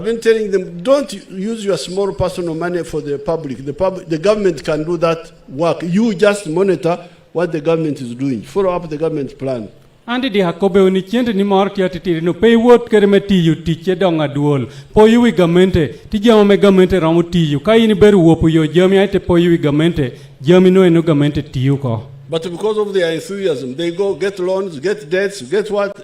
been telling them, don't use your small personal money for the public. The government can do that work. You just monitor what the government is doing. Follow up the government plan. Andi di hakobe oni chiende ni marti atitiri no pay wot kere metiyu tiche donga duol. Poyu wi gamente tijama me gamente ramu tiyu. Kai ni beru wopu yo jami aite poyu wi gamente jami no eno gamente tiyu ko. But because of their enthusiasm, they go get loans, get debts, get what?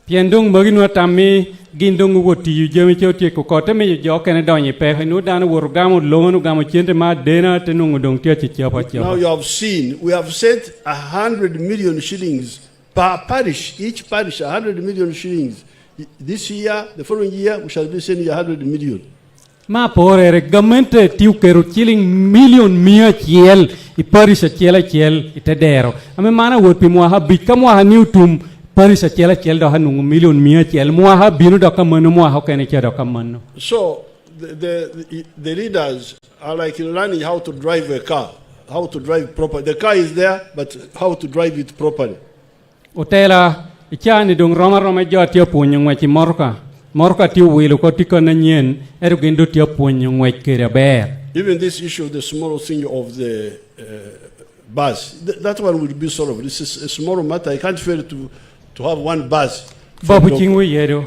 Piendung maginu atami gindung woti yu jami choti ko kote me jo kene donye pe hinu danu worgamo longanu gamo chiente ma dena tenungu dong tia chiapa. Now you have seen, we have set 100 million shillings per parish, each parish 100 million shillings This year, the following year, we shall be sending 100 million. Ma porere government tiu kero chilling million mia chiel I parisha chiela chiel itedero. Ame mana wot pi mwa ha bika mwa ha niutum parisha chiela chiel do ha nungu million mia chiel mwa ha binu do ka manu mwa ha kene chia do ka manu. So the leaders are like learning how to drive a car, how to drive properly. The car is there, but how to drive it properly. Otela ichani dung roma jo tia punyo ngwachi morka tia wilu ko tika na nyen erugindo tia punyo ngwach kere ber. Even this issue of the small thing of the bus, that one will be solved. This is a small matter. I can't fail to have one bus. Babu chingwe yedo.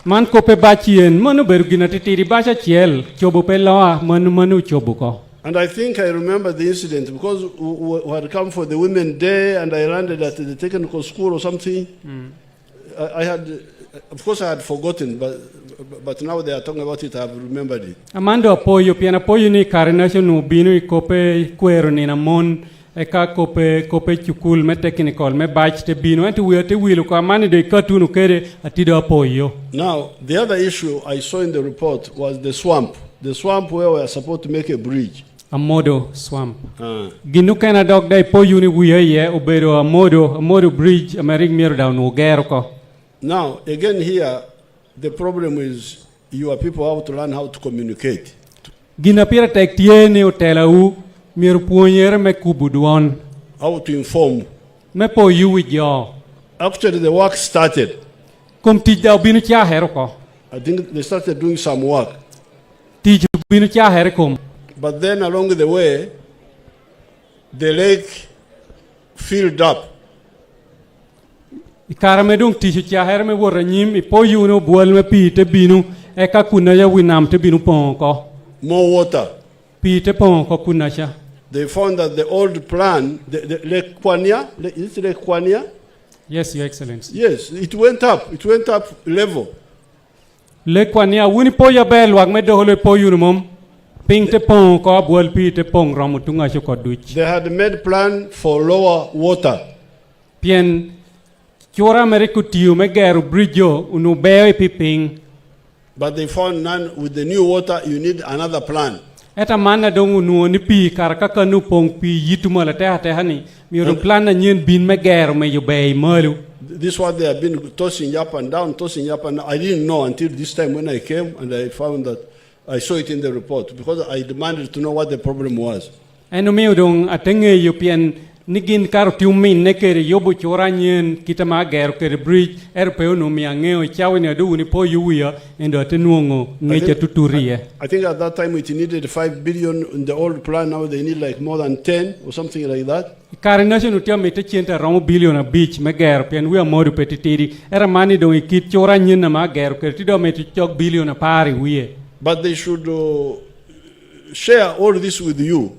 Man ko pe bachien manu berugina titiri bacha chiel chobu pe loa manu chobu ko. And I think I remember the incident because we had come for the Women's Day and I landed at the technical school or something. I had, of course, I had forgotten, but now they are talking about it. I have remembered it. Amando apoyo piana apoyo ni karination ubinu ikope kwero ni na mon eka kope chukul me technical me batch te binu enti wiate wilu kwa mani de katunu kere atido apoyo. Now the other issue I saw in the report was the swamp where we are supposed to make a bridge. Amodo swamp. Ginu kana dog dai po uni wiye obero amodo bridge amerik mier down ugero ko. Now again here the problem is your people have to learn how to communicate. Gina pira tek tiene otela u mier puonyer me kubuduon. How to inform. Me po you with yo. Actually the work started. Kom tijda binu cha hero ko. I think they started doing some work. Tij binu cha hero kom. But then along the way, the lake filled up. Ikaramedung tishu cha herme woranyim ipo yuno bual me pi te binu eka kuna ya winam te binu ponko. More water. Pi te ponko kunasha. They found that the old plan, the Lake Kwanya, is it Lake Kwanya? Yes, Your Excellency. Yes, it went up level. Lake Kwanya wuni po ya bel wag me dohole po yunumom. They had made plan for lower water. Pien chora merikutiu megeru bridge unu bewe piping. But they found none. With the new water, you need another plan. Eta mana dongu nuoni pi karakaka nu pong pi yitumala te hani miru plan na nyen bin megeru me yubei malu. This one they have been tossing up and down. I didn't know until this time when I came and I found that. I saw it in the report because I demanded to know what the problem was. Eno meu dong atenge yupian nigin karo tiumin nekere yobu choranyen kita mager kere bridge erpeo no miangeo chawe ne do ni po yuya endo atenuongo ngecha tuturie. I think at that time it needed 5 billion in the old plan. Now they need like more than 10 or something like that. Karination utia mete chenta romo billion a beach meger pian we amodu petitiri era mani dong ikit choranyen na mager kere tido mete chok billion a pari wiye. But they should share all this with you.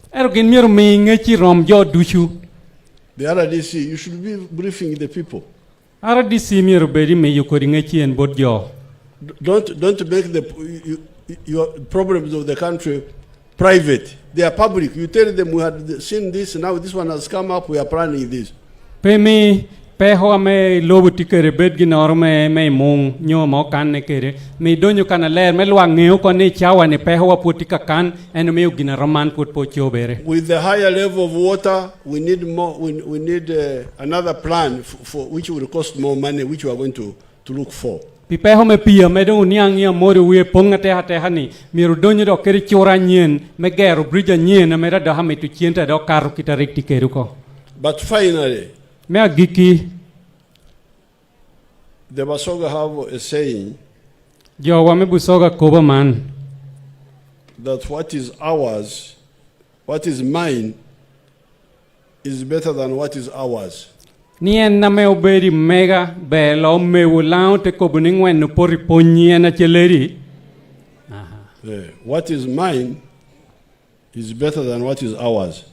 The RDC, you should be briefing the people. Don't make your problems of the country private. They are public. You tell them we had seen this, now this one has come up, we are planning this. Peho me lobu tikere bedgi norme me mong nyo mo kan ne kere me donyo kana ler me luang ngeo ko ne chawa ne peho wa putika kan and me ugina roman put po chobere. With the higher level of water, we need more. We need another plan for which will cost more money, which we are going to look for. Pipeho me pia me do niang ya mori we ponga te hani miru donyo do kere chora nyen me gero bridge nyen me da ha me tu chienta do karu kita rekti keruko. But finally, the Basoga have a saying that what is ours, what is mine, is better than what is ours. What is mine is better than what is ours.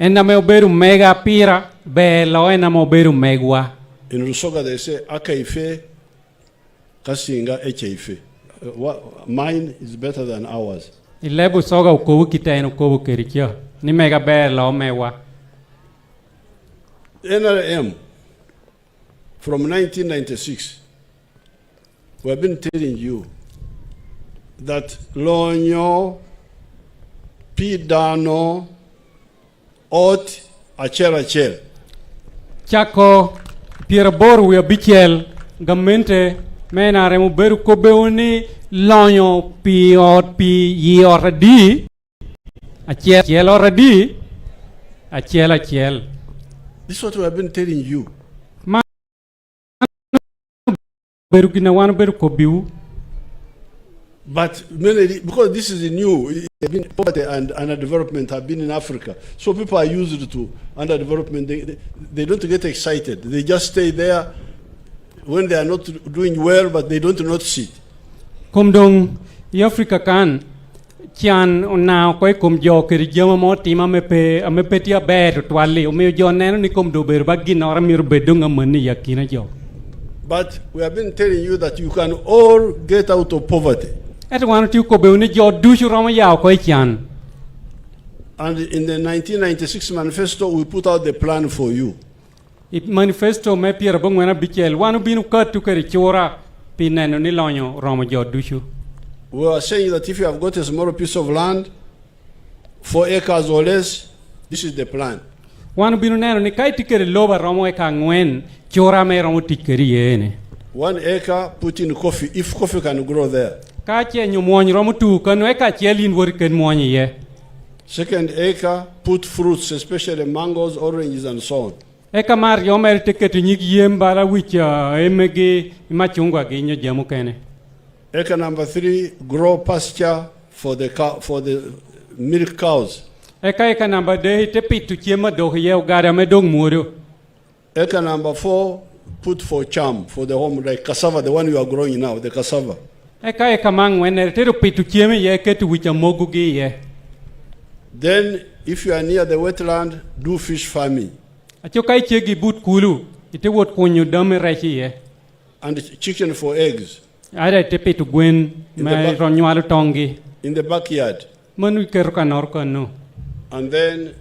En na meu beru mega pira belo en na meu beru megwa. In Rusoga they say akaife kasinga echeife. Mine is better than ours. Ilebu soga ukobu kita ukobu kerikyo. Ni mega belo mewa. NRM from 1996 we have been telling you that Lonyo, Pidano, Ot, Achel. Chako, Pierabor, we are Bichel, Gamente, Menaremo Beru Kobeoni, Lonyo, P or P, ye or a D, Achel or a D, Achel. This is what we have been telling you. But because this is new, poverty and underdevelopment have been in Africa. So people are used to underdevelopment. They don't get excited. They just stay there when they are not doing well, but they don't notice it. Komdong, Africa kan, Chian now quite come joke, Jama Motima mepe tia bear to Wally, or may John Nanikom do Berbagin or a mere bedung a money yakina joke. But we have been telling you that you can all get out of poverty. At one to Kobeuni, your douche Ramaya, Koikian. And in the 1996 manifesto, we put out the plan for you. It manifesto may appear among when a bichel, one who been cut to Karichora, Pinan and Nilonyo, Ramajo Dushu. We are saying that if you have got a small piece of land, 4 acres or less, this is the plan. One been a kite ticket lower Ramoeka when Chora may Ramotikeri. 1 acre, put in coffee, if coffee can grow there. Kache and you mourn Romutu, can wake a chelin work and money ye. 2nd acre, put fruits, especially mangoes, oranges, and so on. Eka mar yomer ticket to Yim Bara which Emegi Machunga Gino Jamukene. Acre number 3, grow pasture for the milk cows. Eka number day tepi to Chema do Yeo Garamedong Muru. Acre number 4, put for charm for the home, like cassava, the one you are growing now, the cassava. Eka mang when a tepi to Chema Yeke to which a mogugi ye. Then, if you are near the wetland, do fish farming. Achokai chegi boot kulu, it would when you dumb rashi. And chicken for eggs. I tepi to Gwen, my Ronualo Tongi. In the backyard. Manu Kerukan Orka no. And then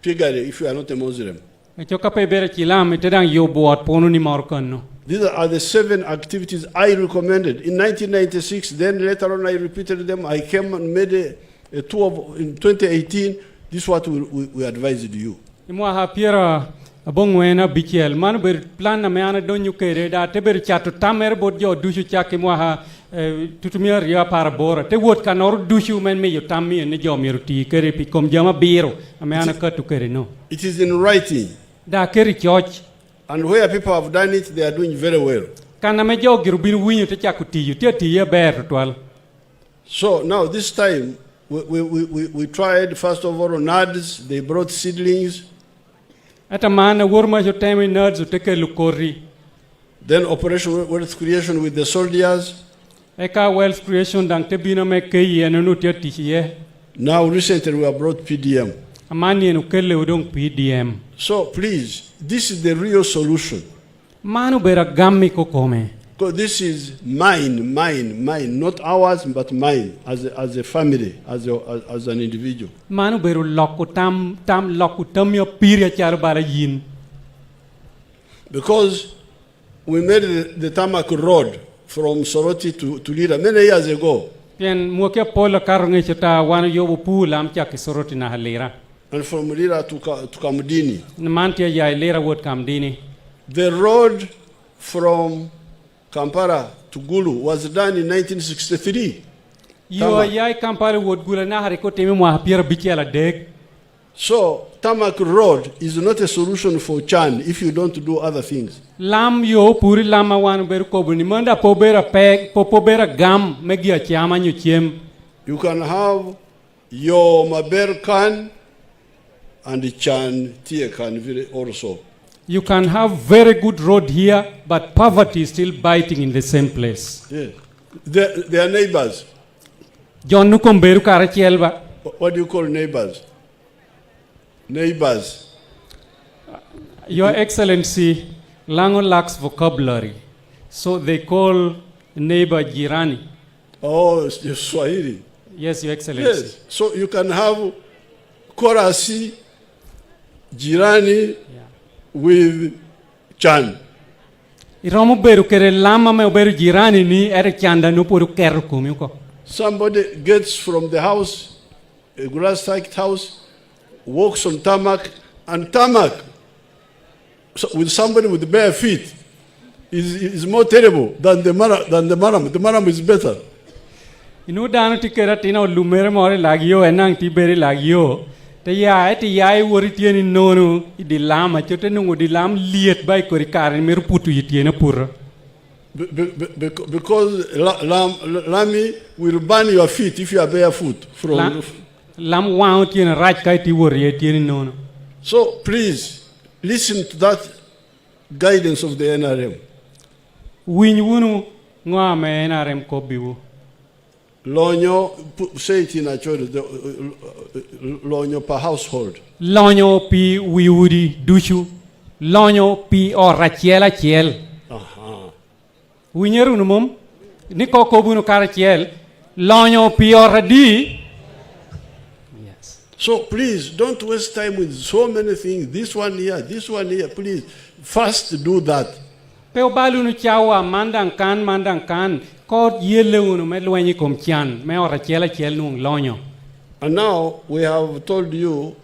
piggery if you are not a Muslim. Achokape Berachilam, it dang yo boat Ponuni Morcano. These are the 7 activities I recommended. In 1996, then later on I repeated them. I came and made a tour in 2018. This is what we advised you. Imwa hapiera abongwena bichel man ber plan na meana donyu kere da te ber chatu tamer bod jo dushu chake mwa ha tutumia ria para bora te wot kanor dushu men me yo tammi ne jo miruti kere pi kom jama biro ameana katu kere no. It is in writing. Da kere church. And where people have done it, they are doing very well. Kana me jo girubin winyu te chakuti yu te tiye ber twal. So now this time we tried first of all Nrm'S. They brought seedlings. At a man a warma jo time Nrm'S to take a lukori. Then Operation Wealth Creation with the soldiers. Eka wealth creation dang te bina me kei and no te tiye. Now recently we have brought PDM. Amani and ukele udong PDM. So please, this is the real solution. Manu bera gammi ko come. Because this is mine, not ours, but mine as a family, as an individual. Manu beru lokutam yo piria char bara yin. Because we made the tarmac road from Soroti to Lira many years ago. Pian muke pola karnge chata wana yo pu lam chaki Soroti na halera. And from Lira to Kamdini. Namantia ya Lira wot Kamdini. The road from Kampala to Gulu was done in 1963. Yo yai Kampala wot Gulu na hariko temi mo hapira bikiala deg. So tarmac road is not a solution for Chan if you don't do other things. Lam yo puri lama wan beru kobuni manda pobera peg pobera gam megia chama nyuchem. You can have your maber can and the Chan Tie can also. You can have very good road here, but poverty is still biting in the same place. Yes. They are neighbors. John nukom beru karachielba. What do you call neighbors? Neighbors. Your Excellency, Lango lacks vocabulary, so they call neighbor jirani. Oh, Swahili. Yes, Your Excellency. Yes. So you can have Korasi, jirani, with Chan. Iromo beru kere lama me oberu jirani ni ere chanda no poru kero kumi ko. Somebody gets from the house, a grass-type house, walks on tarmac, and tarmac so with somebody with bare feet is more terrible than the maram. The maram is better. Inu dano tikera tina lumere more lagio enang tiberi lagio. Te yai wori tieni nonu di lama chote nungu di lam liet bai korikare meru putu yitiena pura. Because lami will burn your feet if you are barefoot. Lam wao tiena right kai ti wori tieni nonu. So please listen to that guidance of the NRM. Win wunu ngwa me NRM ko biwu. Lonyo, say it in a church, lonyo per household. Lonyo pi wiwudi dushu. Lonyo pi o rachiela chiel. Winyeru numum. Niko kobuno karachiel. Lonyo pi o radi. Yes. So please, don't waste time with so many things. This one here, please. First do that. Pe obalu no chawa mandang kan. And now we have told you,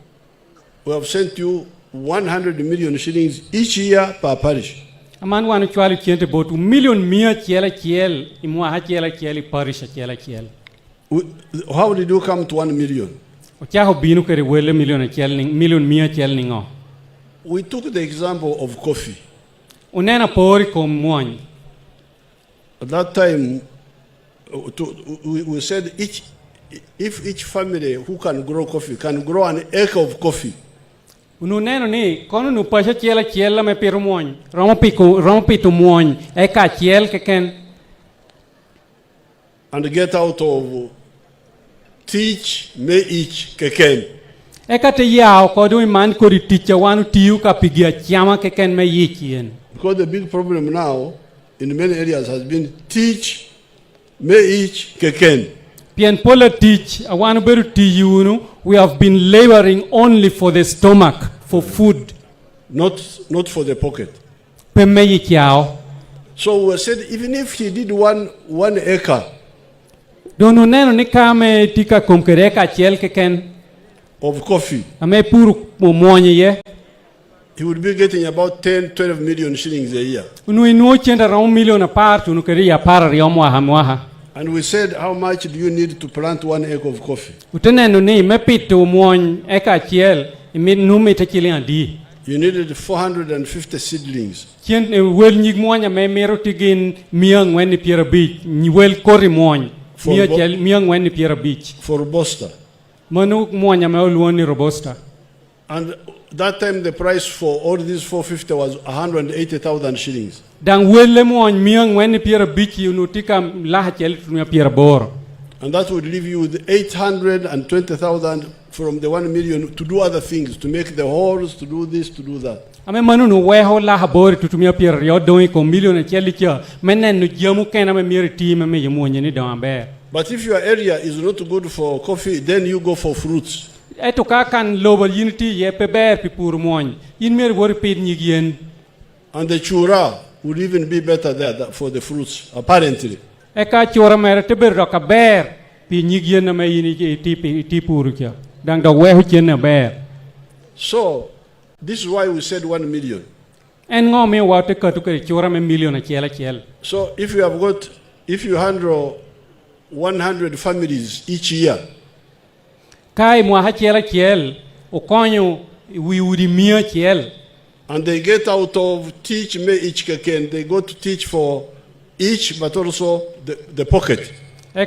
we have sent you 100 million shillings each year per parish. How did you come to 1 million? We took the example of coffee. At that time, we said if each family who can grow coffee can grow an acre of coffee. And get out of teach, may each keken. Because the big problem now in many areas has been teach, may each keken. We have been laboring only for the stomach, for food. Not for the pocket. So we said even if he did one acre of coffee, he would be getting about 10-12 million shillings a year. And we said, how much do you need to plant 1 acre of coffee? You needed 450 seedlings. For Robusta. And that time the price for all these 450 was 180,000 shillings. And that would leave you with 820,000 from the 1 million to do other things, to make the halls, to do this, to do that. But if your area is not good for coffee, then you go for fruits. And the chura would even be better there for the fruits, apparently. So, this is why we said 1 million. So, if you handle 100 families each year, and they get out of teach me each keken, they go to teach for each, but also the pocket. The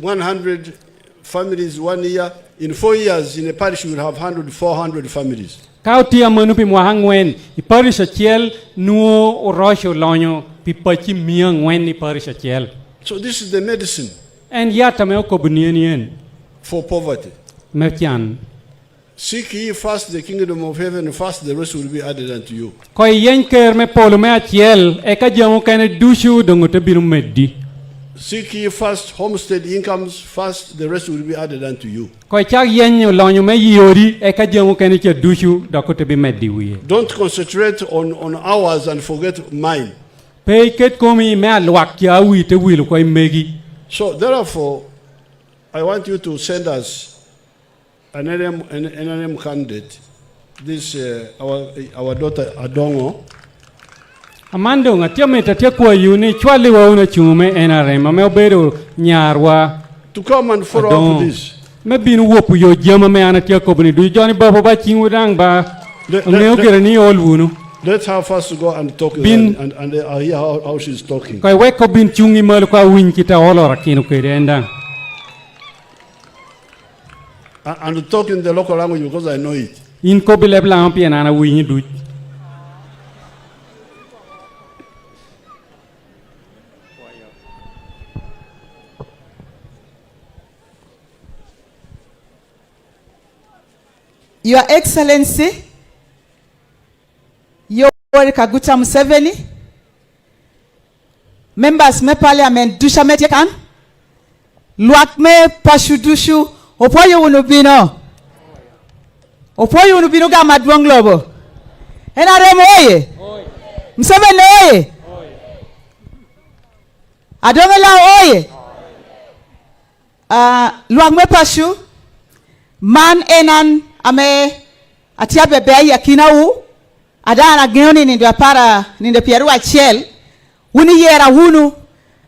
100 families 1 year, in 4 years in a parish you will have 400 families. So this is the medicine for poverty. Seek ye first the kingdom of heaven, first the rest will be added unto you. seek ye first homestead incomes first, the rest will be added unto you. Don't concentrate on ours and forget mine. So therefore, I want you to send us an NRM candidate. This our daughter Adong. Amando ngatiame tatekwa yuni chwali wa una chume NRM ameobedo nyarwa to come and follow up this. Me binu wopu yo jama me anatia kobni du Johnny baba ba chingudang ba ni olwunu. Let her first go and talk and I hear how she's talking. Kai weko bin chungi mal kwa win kita olora kinu kede endang. And talk in the local language because I know it. In ko bilebla ampi ana win du. Your Excellency, Yoweri Kaguta Museveni, members me parliament dusha metekan, luak me pashudushu, opoyo unubino ga madwong lobo. NRM oye, Museveni oye, Adong oye, luak me pashu, man enan ame atia bebe yakina u adana gneoni ninde para ninde pieru achiel wuni yera hunu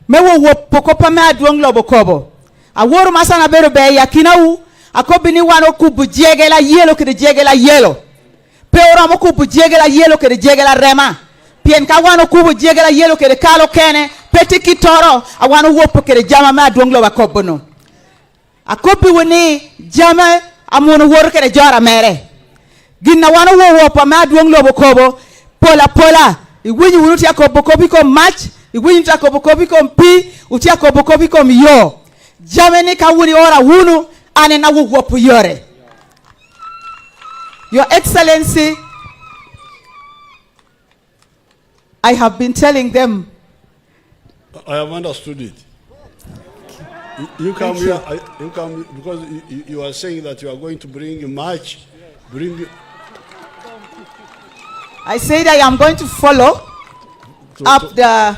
mewo wo pokopa me aduong lobo kobo aworo masana bero be yakina u akobini wano kubu jegela yelo kede jegela yelo peora mo kubu jegela yelo kede jegela rema pien ka wano kubu jegela yelo kede kalo kene petiki toro awano wo pokede jama me aduong lobo kobono akobi woni jama amono wor kede jora mere ginna wana wo pa ma duong lobo kobo pola igwinyi wunuti akobo kobi kom match igwinyi takobo kobi kom pi uti akobo kobi kom yo jameni ka wuni ora wunu ane na wo wopu yore. Your Excellency, I have been telling them. I have understood it. You come here, you come because you are saying that you are going to bring a march, I said I am going to follow up the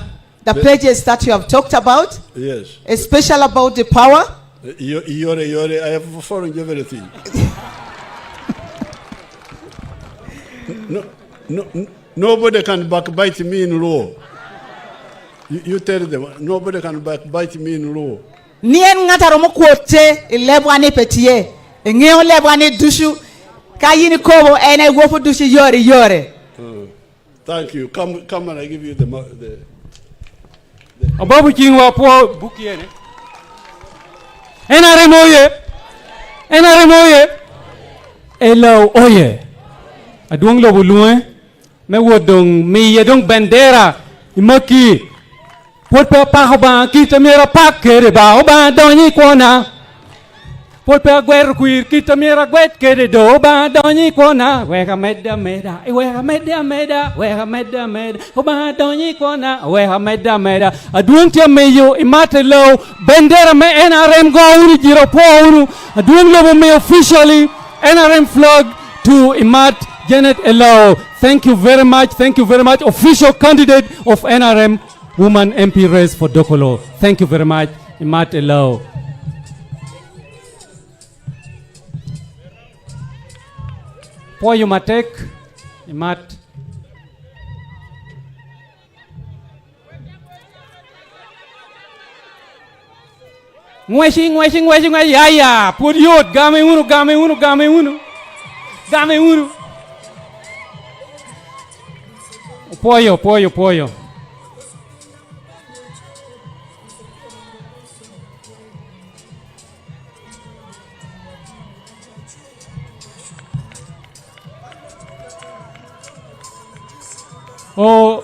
pages that you have talked about. Yes. Especially about the power. I have followed everything. Nobody can backbite me in law. You tell them, nobody can backbite me in law. Nien ngata romo kwote lebwani petie ngeo lebwani dushu kayini kobo ene wofu dushu yore. Thank you. Come and I give you the ababu chingwa po bukiene NRM oye elo oye aduong lobo luwe me wodong mi yedong bandera imaki Put pa ba kita mera pakere ba oba doni kona. Put pa guer queer kita mera guet kere do ba doni kona. Wega meda oba doni kona. Wega meda aduong tia meyo imate low bendera me NRM go uni jiro po unu aduong lobo me officially NRM flag to Imat Janet Elo. Thank you very much. Official candidate of NRM Woman MP race for Dokolo. Thank you very much, Imat Elo. For you matek, Imat. Ngweshi, ya. Put yot, game unu. Poyo. Oh,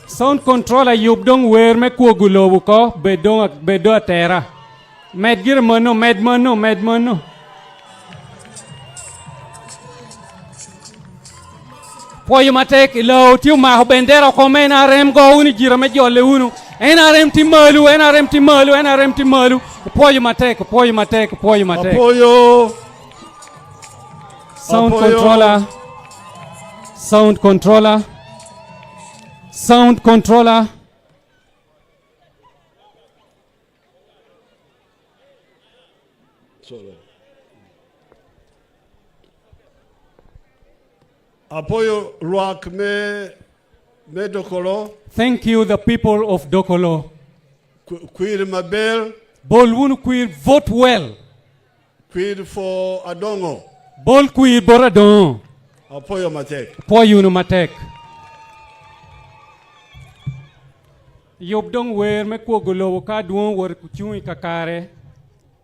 sound controller yub dong wer me kuogulobu ko bedo atera. Med mano. Poyo matek ilo tiu ma bendera ko mena rem go uni jira me jole unu. NRM Timalu, NRM Timalu, NRM Timalu. Apoio matek, apoio matek, apoio matek. Apoio. Sound Apoio. controller. Sound controller. Sound controller. Sorry. Apoio ruak me Dokolo. Thank you, the people of Dokolo. Queer Mabel. Bolwunu queer vote well. Queer for Adongo. Bol queer boradon. Apoio matek. Apoio no matek. Yobdong wer me kwogolo ka duon wer kuchui kakare.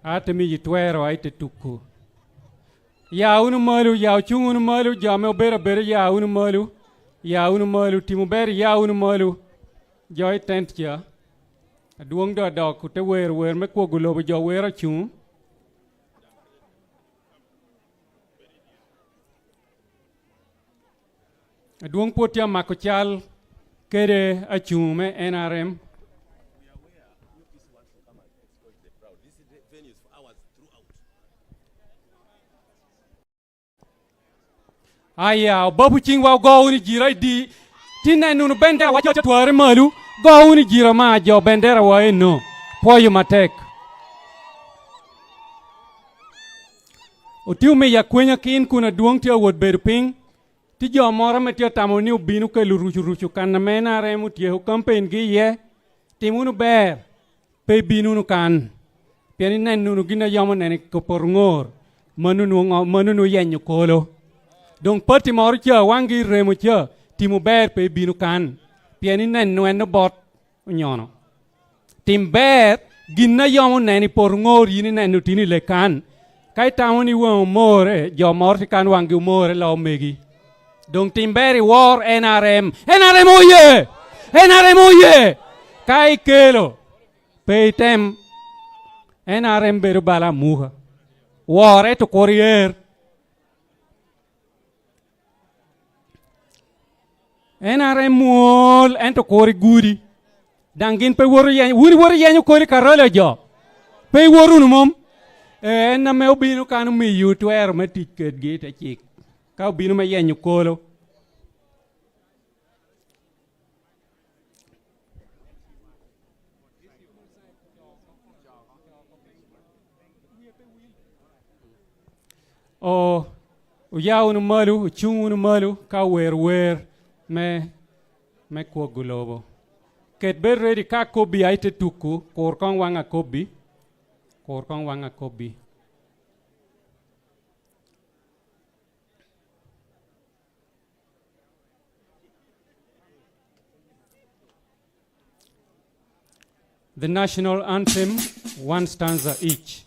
Ate mi yitwero aite tuku. Ya unu malu, ya chungunu malu, ya me obera bere ya unu malu. Ya unu malu, timu bere ya unu malu. Joy tent ya. Duong do do kute wer me kwogolo jo wer chung. Duong potia makochal kere achung me NRM. Aya, babu chingwa go uni jira di. Tina nunu bendera wa jojo tuare malu. Go uni jira ma jo bendera wa eno. Poyo matek. Otiu me ya kwenya kin kuna duong tia wot berping. Ti jo mora me tia tamo ni ubinu ke luruchu kan na mena remu tia hu campaign gi ye. Timunu ber. Pe binu nu kan. Piani nen nunu gina yomo nene koporngor. Manunu yenyu kolo. Dong pati mor cha wangi remu cha timu ber pe binu kan piani nen no bot nyono tim ber ginna yomo neni por ngor yini nenu tini le kan kai tamoni wo more jo mor ti kan wangi more lo megi dong tim ber war NRM oye NRM oye kai kelo pe tem NRM beru bala muha war eto courier NRM mol ento kori gudi dangin pe woru yenyu kori karola jo pe woru numom na me obinu kanu mi yutu er me tiket gi ta chik ka obinu me yenyu kolo o ya unu malu chung unu malu ka wer me kwa gulobo. Ket ber ready ka kobi aite tuku, korkong wanga kobi. Korkong wanga kobi. The national anthem, one stanza each.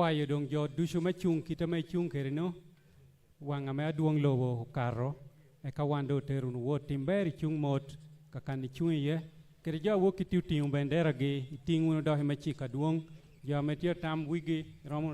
kwayo dong jo dusho machung kita machung kerino wanga me aduong lobo karo e kawando terun wo timberi chung mot kakani chung ye kere jo wo kitiu ting bendera ge tingu do he machika duong jo metio tam wigi romo